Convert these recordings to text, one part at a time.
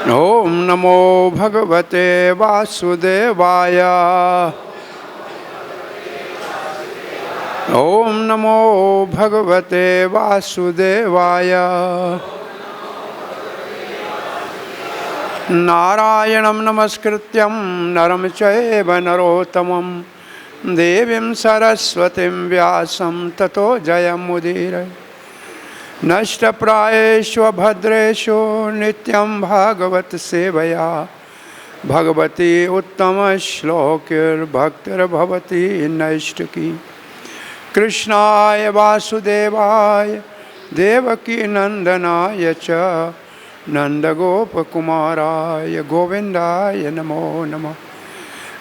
ओम नमो भगवते वासुदेवाय। ओम नमो भगवते वासुदेवाय। नारायणं नमस्कृत्यं नरं चैव नरोत्तमं देवीं सरस्वतीं व्यासं ततो जयमुदीरये। नष्टप्रायेषु भद्रेषु नित्यं भागवत सेवया भगवती उत्तमश्लोकैर्भक्तिर्भवती नैष्टिकी। कृष्णाय वासुदेवाय देवकी नंदनाय च नंदगोपकुमाराय गोविंदाय नमो नमः।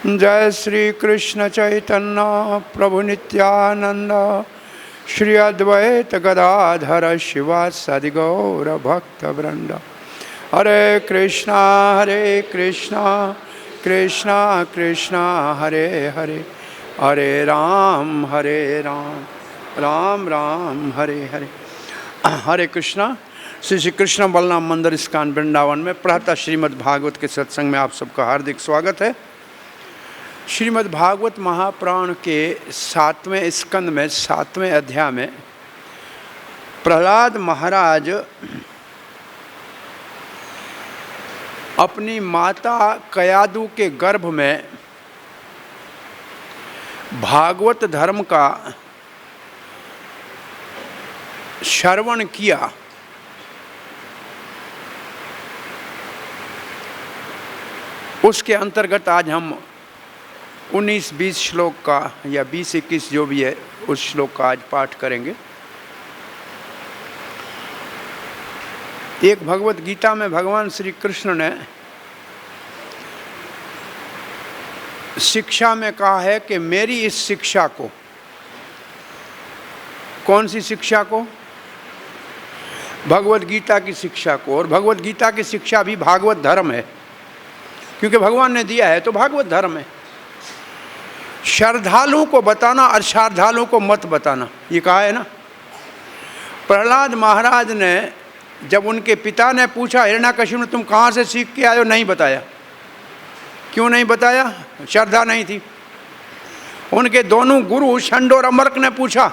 जय श्री कृष्ण चैतन्य प्रभु नित्यानंद श्री अद्वैत गदाधर शिवासादि गौर भक्तवृंद। हरे कृष्णा कृष्णा कृष्णा हरे हरे, हरे राम राम राम हरे हरे। हरे कृष्णा। श्री श्री कृष्ण बलराम मंदिर इस्कॉन वृंदावन में प्रातः श्रीमद् भागवत के सत्संग में आप सबका हार्दिक स्वागत है। श्रीमद् भागवत महापुराण के 7वें स्कंद में 7वें अध्याय में प्रहलाद महाराज अपनी माता कयादु के गर्भ में भागवत धर्म का श्रवण किया। उसके अंतर्गत आज हम 19-20 श्लोक का या 20-21 जो भी है उस श्लोक का आज पाठ करेंगे। एक भगवत गीता में भगवान श्री कृष्ण ने शिक्षा में कहा है कि मेरी इस शिक्षा को, कौन सी शिक्षा को? भगवत गीता की शिक्षा को। और भगवत गीता की शिक्षा भी भागवत धर्म है, क्योंकि भगवान ने दिया है तो भागवत धर्म है। श्रद्धालुओं को बताना और श्रद्धालुओं को मत बताना, ये कहा है ना। प्रहलाद महाराज ने जब उनके पिता ने पूछा हिरण्याकश्यप ने तुम कहाँ से सीख के आए हो, नहीं बताया। क्यों नहीं बताया? श्रद्धा नहीं थी। उनके दोनों गुरु षंड और अमर्क ने पूछा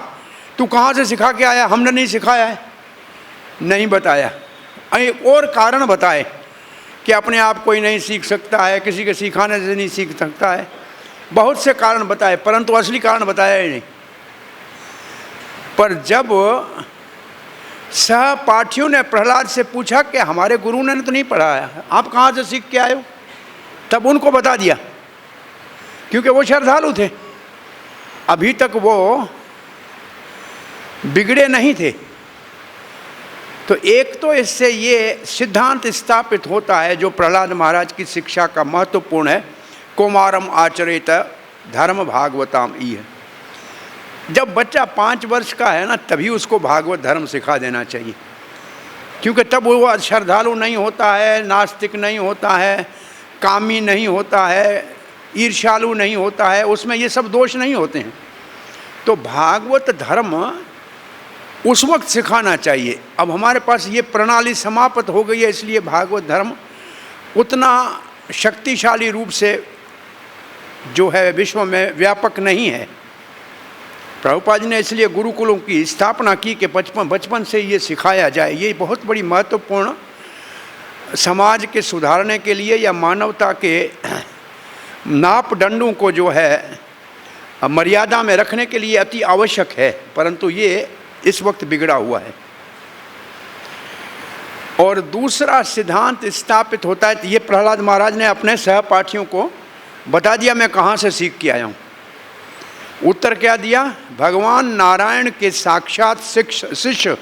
तू कहाँ से सिखा के आया, हमने नहीं सिखाया है, नहीं बताया। एक और कारण बताए कि अपने आप कोई नहीं सीख सकता है, किसी के सिखाने से नहीं सीख सकता है। बहुत से कारण बताए, परंतु असली कारण बताया ही नहीं। पर जब सहपाठियों ने प्रहलाद से पूछा कि हमारे गुरु ने तो नहीं पढ़ाया, आप कहाँ से सीख के आए हो, तब उनको बता दिया, क्योंकि वो श्रद्धालु थे। अभी तक वो बिगड़े नहीं थे। तो एक तो इससे ये सिद्धांत स्थापित होता है जो प्रहलाद महाराज की शिक्षा का महत्वपूर्ण है, कौमारम आचरेत धर्म भागवताम ई है। जब बच्चा 5 वर्ष का है ना, तभी उसको भागवत धर्म सिखा देना चाहिए, क्योंकि तब वो श्रद्धालु नहीं होता है, नास्तिक नहीं होता है, कामी नहीं होता है, ईर्ष्यालु नहीं होता है, उसमें ये सब दोष नहीं होते हैं। तो भागवत धर्म उस वक्त सिखाना चाहिए। अब हमारे पास ये प्रणाली समाप्त हो गई है, इसलिए भागवत धर्म उतना शक्तिशाली रूप से जो है विश्व में व्यापक नहीं है। प्रभुपाद जी ने इसलिए गुरुकुलों की स्थापना की कि बचपन से ये सिखाया जाए। ये बहुत बड़ी महत्वपूर्ण, समाज के सुधारने के लिए या मानवता के नापदंडों को जो है मर्यादा में रखने के लिए अति आवश्यक है, परंतु ये इस वक्त बिगड़ा हुआ है। और दूसरा सिद्धांत स्थापित होता है, तो ये प्रहलाद महाराज ने अपने सहपाठियों को बता दिया मैं कहाँ से सीख के आया हूँ। उत्तर क्या दिया? भगवान नारायण के साक्षात शिष्य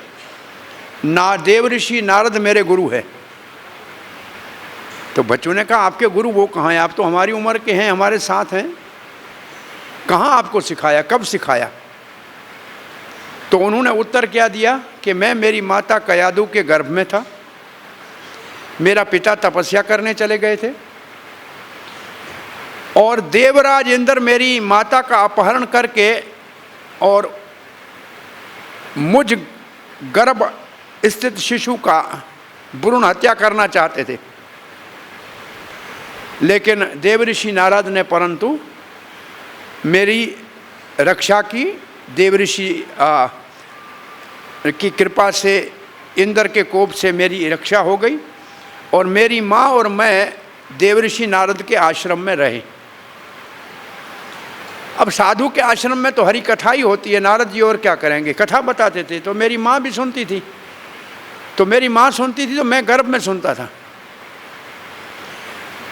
देव ऋषि नारद मेरे गुरु है। तो बच्चों ने कहा आपके गुरु वो कहाँ हैं, आप तो हमारी उम्र के हैं, हमारे साथ हैं, कहाँ आपको सिखाया, कब सिखाया? तो उन्होंने उत्तर क्या दिया कि मैं मेरी माता कयादु के गर्भ में था, मेरा पिता तपस्या करने चले गए थे और देवराज इंद्र मेरी माता का अपहरण करके और मुझ गर्भ स्थित शिशु का भ्रूण हत्या करना चाहते थे। लेकिन देवऋषि नारद ने परंतु मेरी रक्षा की। देवऋषि की कृपा से, इंद्र के कोप से मेरी रक्षा हो गई और मेरी माँ और मैं देवऋषि नारद के आश्रम में रहे। अब साधु के आश्रम में तो हरी कथा ही होती है, नारद जी और क्या करेंगे, कथा बताते थे। तो मेरी माँ भी सुनती थी, तो मेरी माँ सुनती थी तो मैं गर्भ में सुनता था।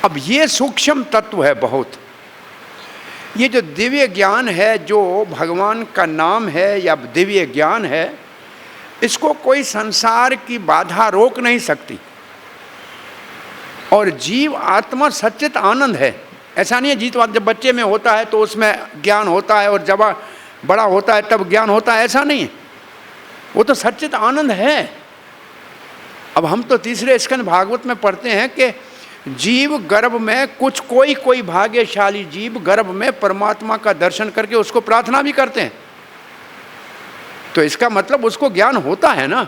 अब ये सूक्ष्म तत्व है बहुत। ये जो दिव्य ज्ञान है, जो भगवान का नाम है या दिव्य ज्ञान है, इसको कोई संसार की बाधा रोक नहीं सकती। और जीव आत्मा सच्चित आनंद है। ऐसा नहीं है जीव जब बच्चे में होता है तो उसमें ज्ञान होता है और जब बड़ा होता है तब ज्ञान होता है, ऐसा नहीं है। वो तो सच्चित आनंद है। अब हम तो तीसरे स्कंद भागवत में पढ़ते हैं कि जीव गर्भ में कोई भाग्यशाली जीव गर्भ में परमात्मा का दर्शन करके उसको प्रार्थना भी करते हैं। तो इसका मतलब उसको ज्ञान होता है ना।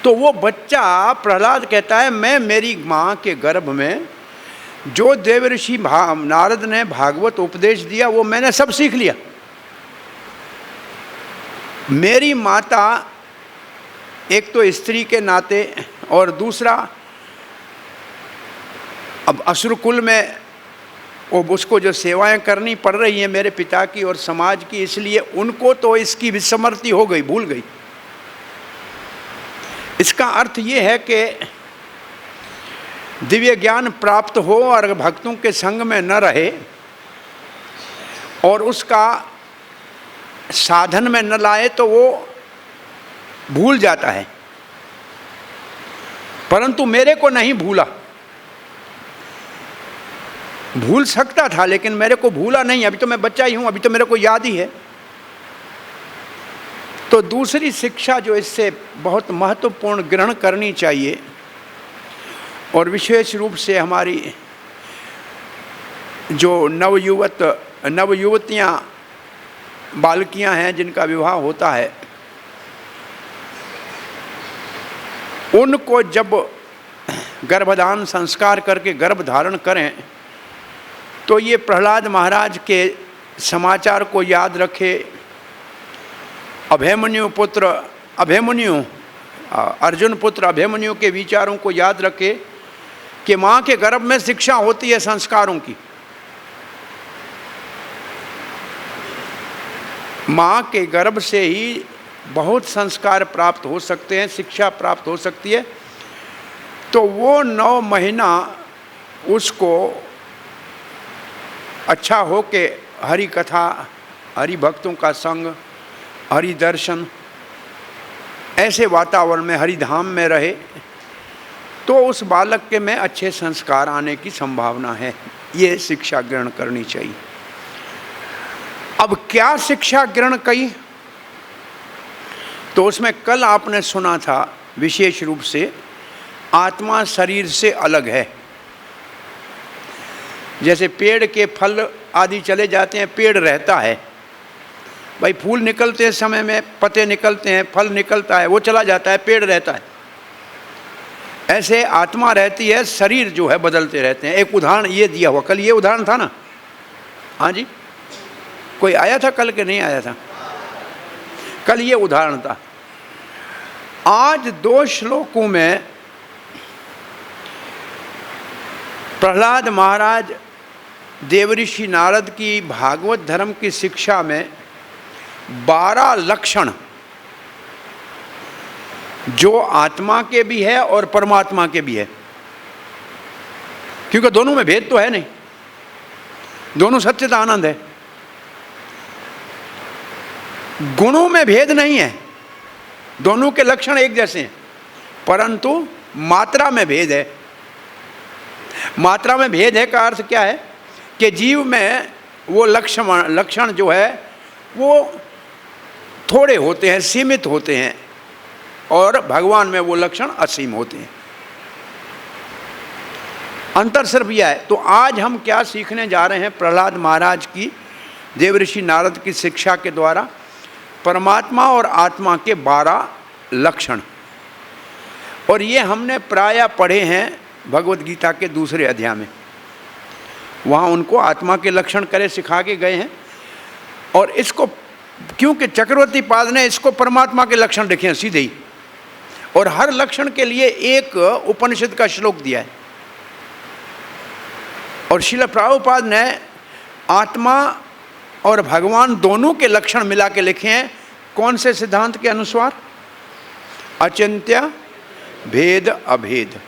तो वो बच्चा प्रहलाद कहता है, मैं मेरी माँ के गर्भ में जो देवऋषि नारद ने भागवत उपदेश दिया वो मैंने सब सीख लिया। मेरी माता एक तो स्त्री के नाते और दूसरा अब असुरकुल में वो उसको जो सेवाएं करनी पड़ रही हैं मेरे पिता की और समाज की, इसलिए उनको तो इसकी विस्मृति हो गई, भूल गई। इसका अर्थ ये है कि दिव्य ज्ञान प्राप्त हो और भक्तों के संग में न रहे और उसका साधन में न लाए तो वो भूल जाता है। परंतु मेरे को नहीं भूला, भूल सकता था लेकिन मेरे को भूला नहीं। अभी तो मैं बच्चा ही हूँ, अभी तो मेरे को याद ही है। तो दूसरी शिक्षा जो इससे बहुत महत्वपूर्ण ग्रहण करनी चाहिए और विशेष रूप से हमारी जो नवयुवतियाँ बालकियाँ हैं जिनका विवाह होता है, उनको जब गर्भधान संस्कार करके गर्भ धारण करें तो ये प्रहलाद महाराज के समाचार को याद रखे। अभिमन्यु पुत्र अर्जुन पुत्र अभिमन्यु के विचारों को याद रखे कि माँ के गर्भ में शिक्षा होती है संस्कारों की। माँ के गर्भ से ही बहुत संस्कार प्राप्त हो सकते हैं, शिक्षा प्राप्त हो सकती है। तो वो 9 महीना उसको अच्छा हो के हरि कथा, हरि भक्तों का संग, हरि दर्शन, ऐसे वातावरण में हरिधाम में रहे तो उस बालक के में अच्छे संस्कार आने की संभावना है। ये शिक्षा ग्रहण करनी चाहिए। अब क्या शिक्षा ग्रहण की, तो उसमें कल आपने सुना था विशेष रूप से आत्मा शरीर से अलग है। जैसे पेड़ के फल आदि चले जाते हैं, पेड़ रहता है। भाई फूल निकलते हैं समय में, पत्ते निकलते हैं, फल निकलता है, वो चला जाता है, पेड़ रहता है। ऐसे आत्मा रहती है, शरीर जो है बदलते रहते हैं। एक उदाहरण ये दिया हुआ, कल ये उदाहरण था ना। हाँ जी, कोई आया था कल के नहीं आया था? कल ये उदाहरण था। आज 2 श्लोकों में प्रहलाद महाराज देवऋषि नारद की भागवत धर्म की शिक्षा में 12 लक्षण जो आत्मा के भी है और परमात्मा के भी है, क्योंकि दोनों में भेद तो है नहीं, दोनों सच्चित आनंद है। गुणों में भेद नहीं है, दोनों के लक्षण एक जैसे हैं, परंतु मात्रा में भेद है। मात्रा में भेद है का अर्थ क्या है कि जीव में वो लक्षण जो है वो थोड़े होते हैं, सीमित होते हैं, और भगवान में वो लक्षण असीम होते हैं। अंतर सिर्फ यह है। तो आज हम क्या सीखने जा रहे हैं प्रहलाद महाराज की देवऋषि नारद की शिक्षा के द्वारा? परमात्मा और आत्मा के 12 लक्षण। और ये हमने प्रायः पढ़े हैं भगवत गीता के 2 अध्याय में। वहाँ उनको आत्मा के लक्षण करे सिखा के गए हैं। और इसको क्योंकि चक्रवर्ती पाद ने इसको परमात्मा के लक्षण लिखे हैं सीधे ही, और हर लक्षण के लिए एक उपनिषद का श्लोक दिया है। और श्रील प्रभुपाद ने आत्मा और भगवान दोनों के लक्षण मिला के लिखे हैं। कौन से सिद्धांत के अनुसार? अचिंत्य भेद अभेद,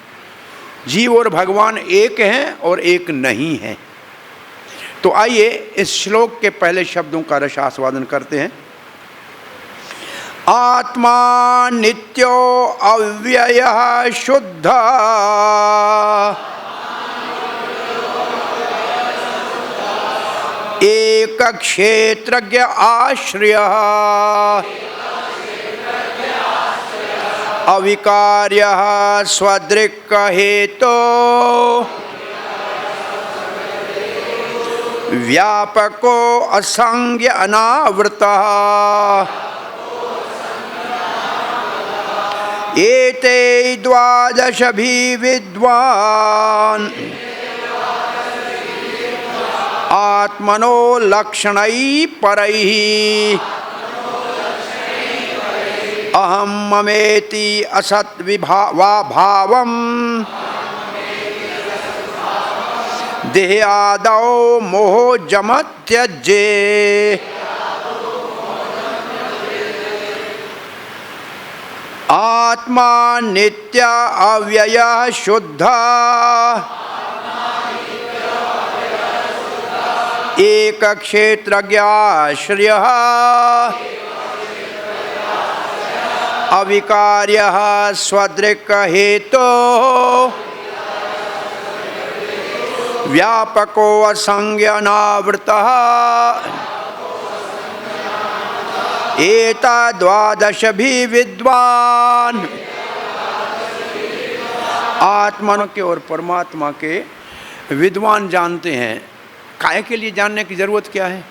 जीव और भगवान एक हैं और एक नहीं है। तो आइए इस श्लोक के पहले शब्दों का रसास्वादन करते हैं। आत्मा नित्यो अव्ययः शुद्धः एक क्षेत्रज्ञ आश्रयः अविकार्यः स्वदृक् हेतो व्यापको असंज्ञ अनावृतः एते द्वादशभि विद्वान् आत्मनो लक्षणैः परैः अहं ममेति असत् भावम् देहादौ मोहजम त्यज्ये। आत्मा नित्य अव्यय शुद्ध एक क्षेत्रज्ञाश्रयः अविकार्यः स्वदृक् हेतो व्यापको असंज्ञ अनावृतः एतद्वादशभि विद्वान् आत्मा के और परमात्मा के विद्वान जानते हैं। काहे के लिए जानने की ज़रूरत क्या है,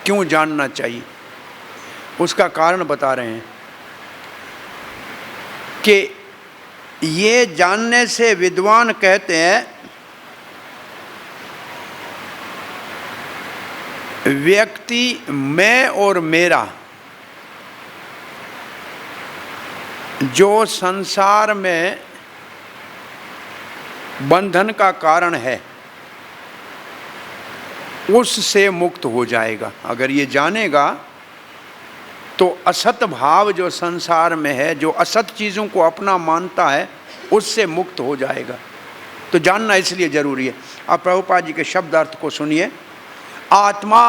क्यों जानना चाहिए, उसका कारण बता रहे हैं कि ये जानने से विद्वान कहते हैं व्यक्ति मैं और मेरा जो संसार में बंधन का कारण है उससे मुक्त हो जाएगा। अगर ये जानेगा तो असत भाव जो संसार में है, जो असत चीज़ों को अपना मानता है, उससे मुक्त हो जाएगा। तो जानना इसलिए ज़रूरी है। अब प्रभुपाद जी के शब्द अर्थ को सुनिए। आत्मा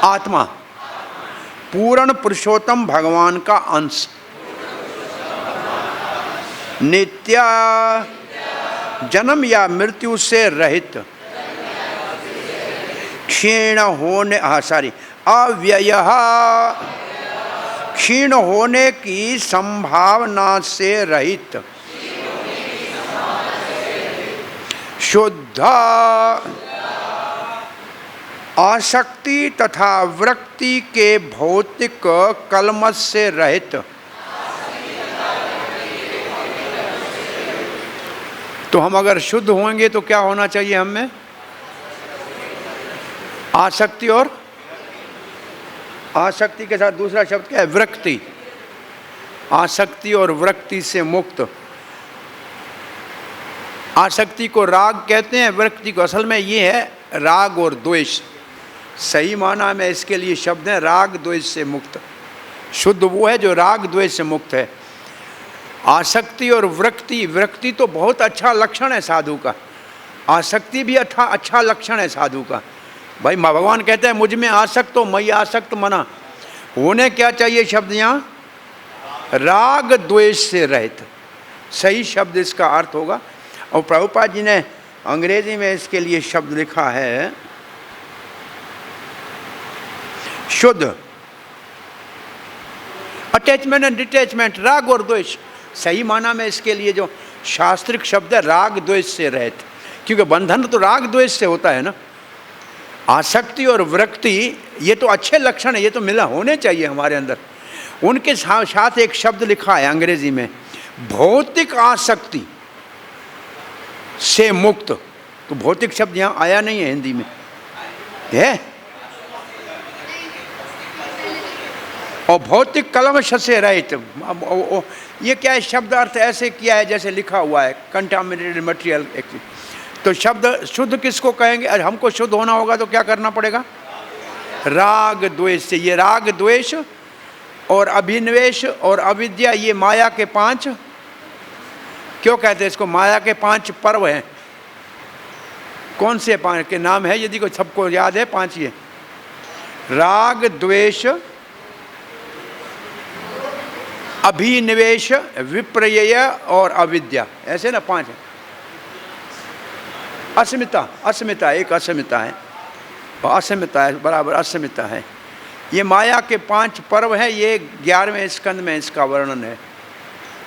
आत्मा पूर्ण पुरुषोत्तम भगवान का अंश, नित्य जन्म या मृत्यु से रहित, क्षीण होने अव्ययः क्षीण होने की संभावना से रहित, शुद्ध आसक्ति तथा वृत्ति के भौतिक कलमश से रहित। तो हम अगर शुद्ध होंगे तो क्या होना चाहिए हमें? आसक्ति, और आसक्ति के साथ दूसरा शब्द क्या है? वृत्ति। आसक्ति और वृत्ति से मुक्त। आसक्ति को राग कहते हैं, वृत्ति को असल में ये है राग और द्वेष। सही माना में इसके लिए शब्द है राग द्वेष से मुक्त। शुद्ध वो है जो राग द्वेष से मुक्त है। आसक्ति और वृत्ति, वृत्ति तो बहुत अच्छा लक्षण है साधु का, आसक्ति भी अच्छा लक्षण है साधु का। भाई भगवान कहते हैं मुझ में आसक्त हो, मैं आसक्त मना। होने क्या चाहिए शब्द यहाँ? राग द्वेष से रहित। सही शब्द इसका अर्थ होगा। और प्रभुपाद जी ने अंग्रेजी में इसके लिए शब्द लिखा है शुद्ध। अटैचमेंट एंड डिटैचमेंट, राग और द्वेष। सही माना में इसके लिए जो शास्त्रिक शब्द है राग द्वेष से रहित, क्योंकि बंधन तो राग द्वेष से होता है ना। आसक्ति और वृत्ति ये तो अच्छे लक्षण है, ये तो मिला होने चाहिए हमारे अंदर। उनके साथ एक शब्द लिखा है अंग्रेजी में, भौतिक आसक्ति से मुक्त। तो भौतिक शब्द यहाँ आया नहीं है हिंदी में, है? और भौतिक कलमश से रहित, ये क्या है? शब्द अर्थ ऐसे किया है जैसे लिखा हुआ है, कंटामिनेटेड मटेरियल। तो शब्द शुद्ध किसको कहेंगे? अरे हमको शुद्ध होना होगा तो क्या करना पड़ेगा? राग द्वेष से। ये राग द्वेष और अभिनिवेश और अविद्या, ये माया के 5, क्यों कहते हैं इसको? माया के 5 पर्व हैं। कौन से 5 के नाम है यदि कोई सबको याद है? 5 ये राग द्वेष अभिनिवेश विपर्यय और अविद्या, ऐसे ना 5 है। अस्मिता, अस्मिता एक अस्मिता है, अस्मिता है, बराबर अस्मिता है। ये माया के 5 पर्व हैं। ये 11वें स्कंद में इसका वर्णन है।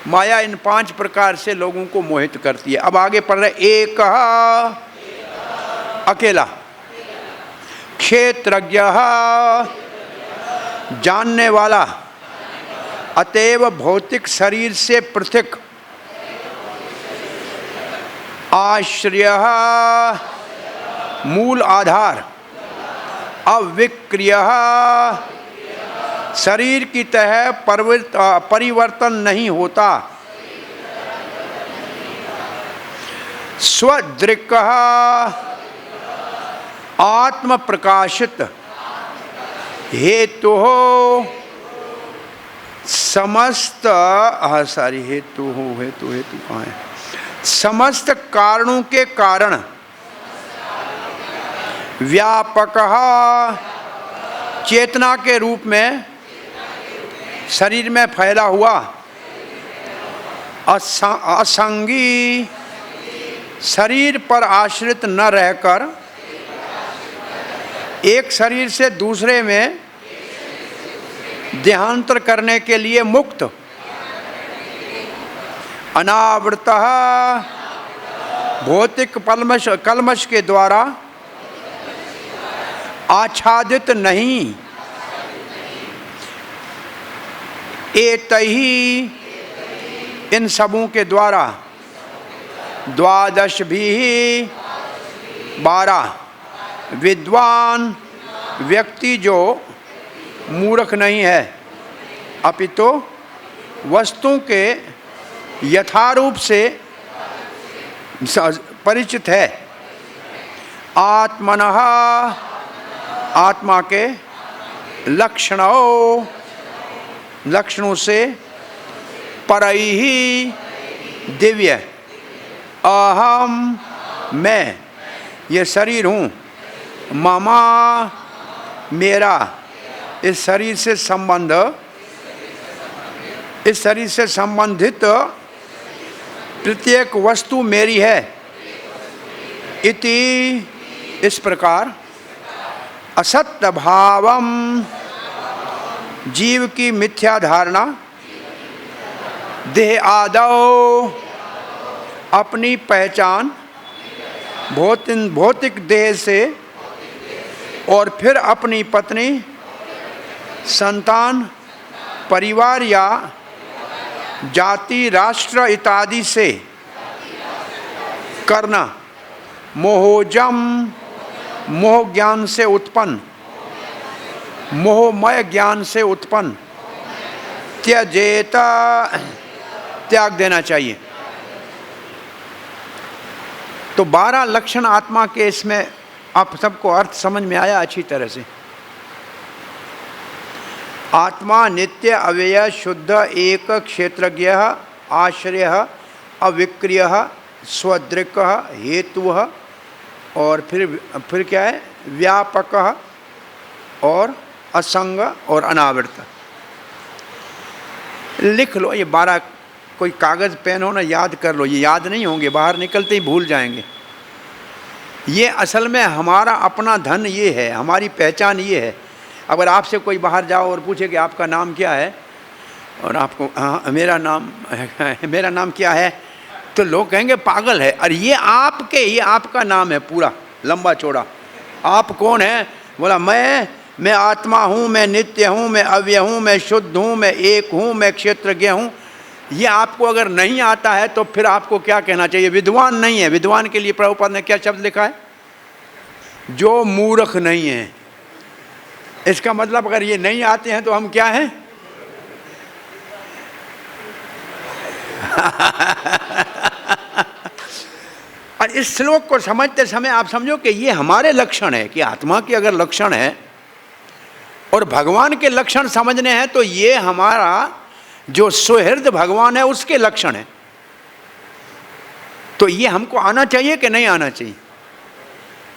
माया इन 5 प्रकार से लोगों को मोहित करती है। अब आगे पढ़ रहे, एक अकेला, क्षेत्रज्ञ जानने वाला, अतएव भौतिक शरीर से पृथक, आश्रय मूल आधार, अविक्रिय शरीर की तरह परिवर्तन नहीं होता, स्वदृक् आत्म प्रकाशित, हेतु समस्त हेतु कहाँ है? समस्त कारणों के कारण, व्यापक चेतना के रूप में शरीर में फैला हुआ, असंगी शरीर पर आश्रित न रहकर एक शरीर से दूसरे में देहांतर करने के लिए मुक्त, अनावृत भौतिक कलमश के द्वारा आच्छादित नहीं, एतही इन सबों के द्वारा, द्वादश भी 12 विद्वान व्यक्ति जो मूर्ख नहीं है, अपितु वस्तु के यथारूप से परिचित है, आत्मनः आत्मा के लक्षणों से, परैहि दिव्य, अहम मैं ये शरीर हूँ, ममा मेरा, इस शरीर से संबंधित प्रत्येक वस्तु मेरी है, इति इस प्रकार असत्य भावम जीव की मिथ्या धारणा, देह आदौ अपनी पहचान भौतिक देह से और फिर अपनी पत्नी, संतान, परिवार या जाति, राष्ट्र इत्यादि से करना, मोहजम मोह ज्ञान से उत्पन्न, मोहमय ज्ञान से उत्पन्न, त्यजेता त्याग देना चाहिए। तो 12 लक्षण आत्मा के, इसमें आप सबको अर्थ समझ में आया अच्छी तरह से। आत्मा नित्य अव्यय शुद्ध एक क्षेत्रज्ञ आश्रय अविक्रिय स्वदृक् हेतु और फिर क्या है? व्यापक और असंग और अनावृत। लिख लो ये 12, कोई कागज़ पेन हो ना, याद कर लो। ये याद नहीं होंगे, बाहर निकलते ही भूल जाएंगे। ये असल में हमारा अपना धन ये है, हमारी पहचान ये है। अगर आपसे कोई बाहर जाओ और पूछे कि आपका नाम क्या है, और आपको मेरा नाम क्या है, तो लोग कहेंगे पागल है। अरे ये आपका नाम है पूरा लंबा चौड़ा। आप कौन है? बोला मैं आत्मा हूँ, मैं नित्य हूँ, मैं अव्यय हूँ, मैं शुद्ध हूँ, मैं एक हूँ, मैं क्षेत्रज्ञ हूँ। ये आपको अगर नहीं आता है तो फिर आपको क्या कहना चाहिए? विद्वान नहीं है। विद्वान के लिए प्रभुपाद ने क्या शब्द लिखा है? जो मूर्ख नहीं है। इसका मतलब अगर ये नहीं आते हैं तो हम क्या हैं? और इस श्लोक को समझते समय आप समझो कि ये हमारे लक्षण है, कि आत्मा के अगर लक्षण है और भगवान के लक्षण समझने हैं तो ये हमारा जो सुहृद भगवान है उसके लक्षण है। तो ये हमको आना चाहिए कि नहीं आना चाहिए?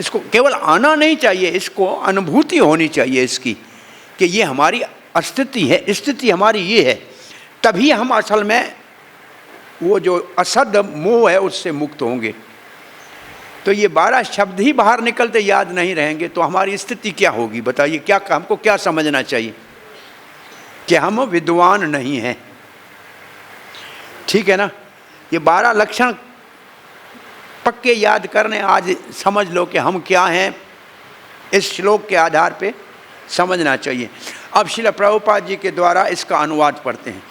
इसको केवल आना नहीं चाहिए, इसको अनुभूति होनी चाहिए इसकी, कि ये हमारी अस्तित्व है, स्थिति हमारी ये है। तभी हम असल में वो जो असद मोह है उससे मुक्त होंगे। तो ये 12 शब्द ही बाहर निकलते याद नहीं रहेंगे तो हमारी स्थिति क्या होगी? बताइए, क्या हमको क्या समझना चाहिए? कि हम विद्वान नहीं हैं। ठीक है ना? ये 12 लक्षण पक्के याद करने, आज समझ लो कि हम क्या हैं, इस श्लोक के आधार पे समझना चाहिए। अब श्रील प्रभुपाद जी के द्वारा इसका अनुवाद पढ़ते हैं।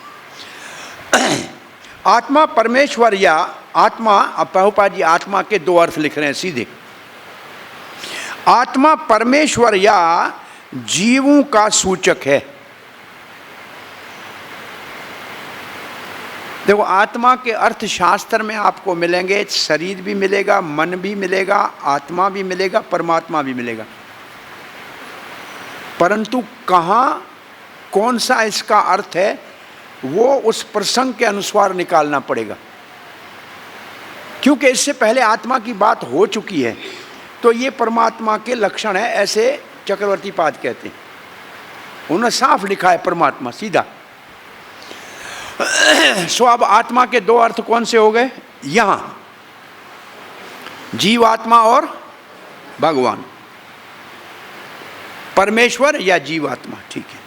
आत्मा परमेश्वर या आत्मा, अब प्रभुपाद जी आत्मा के 2 अर्थ लिख रहे हैं सीधे। आत्मा परमेश्वर या जीवों का सूचक है। देखो, आत्मा के अर्थ शास्त्र में आपको मिलेंगे, शरीर भी मिलेगा, मन भी मिलेगा, आत्मा भी मिलेगा, परमात्मा भी मिलेगा। परंतु कहाँ कौन सा इसका अर्थ है वो उस प्रसंग के अनुसार निकालना पड़ेगा, क्योंकि इससे पहले आत्मा की बात हो चुकी है। तो ये परमात्मा के लक्षण है, ऐसे चक्रवर्ती पाद कहते हैं। उन्होंने साफ लिखा है परमात्मा सीधा। सो अब आत्मा के 2 अर्थ कौन से हो गए यहां? जीवात्मा और भगवान, परमेश्वर या जीवात्मा। ठीक है,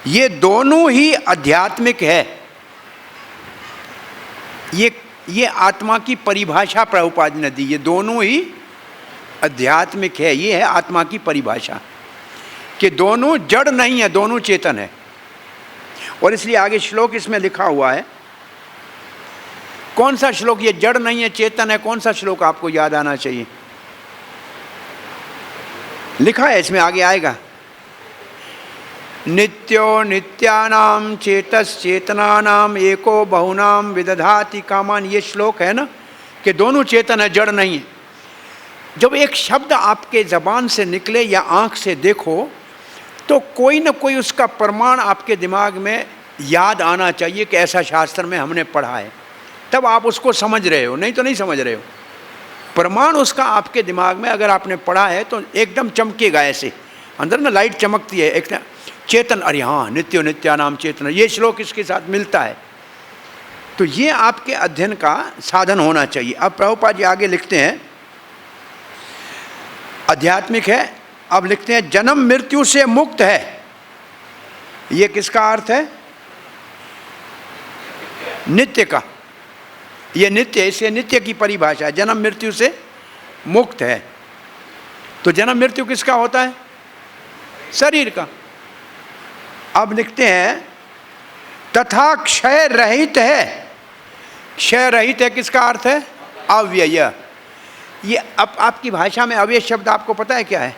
ये दोनों ही आध्यात्मिक है। ये आत्मा की परिभाषा प्रभुपाद ने दी, ये दोनों ही आध्यात्मिक है। ये है आत्मा की परिभाषा कि दोनों जड़ नहीं है, दोनों चेतन है। और इसलिए आगे श्लोक इसमें लिखा हुआ है। कौन सा श्लोक? ये जड़ नहीं है चेतन है, कौन सा श्लोक आपको याद आना चाहिए? लिखा है इसमें, आगे आएगा। नित्यो नित्यानाम चेतश्चेतनानाम एको बहुनाम विदधाति कामान। ये श्लोक है ना, कि दोनों चेतन है, जड़ नहीं है। जब एक शब्द आपके जबान से निकले या आंख से देखो तो कोई ना कोई उसका प्रमाण आपके दिमाग में याद आना चाहिए कि ऐसा शास्त्र में हमने पढ़ा है, तब आप उसको समझ रहे हो, नहीं तो नहीं समझ रहे हो। प्रमाण उसका आपके दिमाग में अगर आपने पढ़ा है तो एकदम चमकेगा, ऐसे अंदर ना लाइट चमकती है एक चेतन। अरे हाँ, नित्यो नित्यानाम चेतन, ये श्लोक इसके साथ मिलता है। तो ये आपके अध्ययन का साधन होना चाहिए। अब प्रभुपाद जी आगे लिखते हैं, आध्यात्मिक है। अब लिखते हैं जन्म मृत्यु से मुक्त है। ये किसका अर्थ है? नित्य का। ये नित्य, इसे नित्य की परिभाषा है, जन्म मृत्यु से मुक्त है। तो जन्म मृत्यु किसका होता है? शरीर का। अब लिखते हैं तथा क्षय रहित है। क्षय रहित है किसका अर्थ है? अव्यय। ये अब आपकी भाषा में अव्यय शब्द आपको पता है क्या है?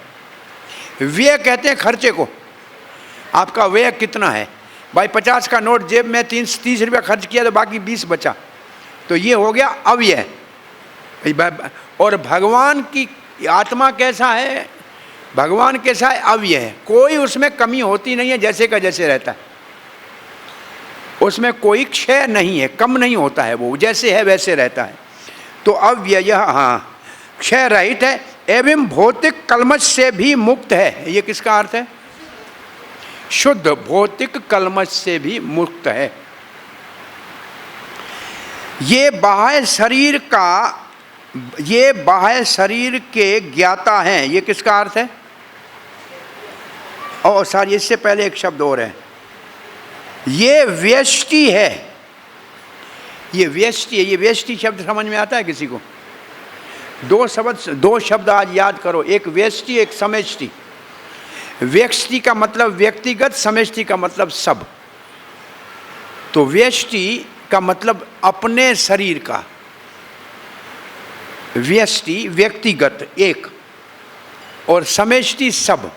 व्यय कहते हैं खर्चे को। आपका व्यय कितना है? भाई 50 का नोट जेब में 30 रुपया खर्च किया तो बाकी 20 बचा, तो ये हो गया अव्यय। और भगवान की आत्मा कैसा है? भगवान कैसा है? अव्यय है, कोई उसमें कमी होती नहीं है, जैसे का जैसे रहता है, उसमें कोई क्षय नहीं है, कम नहीं होता है, वो जैसे है वैसे रहता है। तो अव्यय, हाँ, क्षय रहित है एवं भौतिक कलमश से भी मुक्त है। ये किसका अर्थ है? शुद्ध भौतिक कलमश से भी मुक्त है। ये बाह्य शरीर के ज्ञाता हैं। ये किसका अर्थ है? और सर इससे पहले एक शब्द और है, ये व्यष्टि है। ये व्यष्टि है। ये व्यष्टि शब्द समझ में आता है किसी को? दो शब्द आज याद करो, एक व्यष्टि एक समष्टि। व्यष्टि का मतलब व्यक्तिगत, समष्टि का मतलब सब। तो व्यष्टि का मतलब अपने शरीर का, व्यष्टि व्यक्तिगत एक, और समष्टि सब।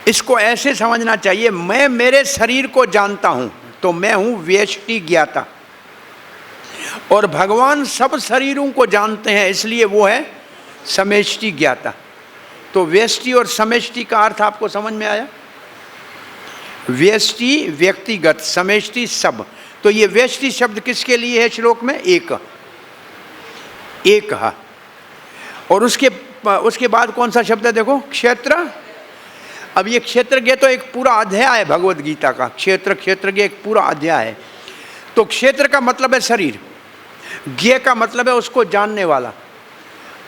इसको ऐसे समझना चाहिए, मैं मेरे शरीर को जानता हूं तो मैं हूं व्यष्टि ज्ञाता, और भगवान सब शरीरों को जानते हैं इसलिए वो है समष्टि ज्ञाता। तो व्यष्टि और समष्टि का अर्थ आपको समझ में आया? व्यष्टि व्यक्तिगत, समष्टि सब। तो ये व्यष्टि शब्द किसके लिए है श्लोक में? एक, एक। और उसके बाद कौन सा शब्द है देखो? क्षेत्र। अब ये क्षेत्रज्ञ तो एक पूरा अध्याय है भगवत गीता का, क्षेत्रज्ञ एक पूरा अध्याय है। तो क्षेत्र का मतलब है शरीर, ज्ञ का मतलब है उसको जानने वाला।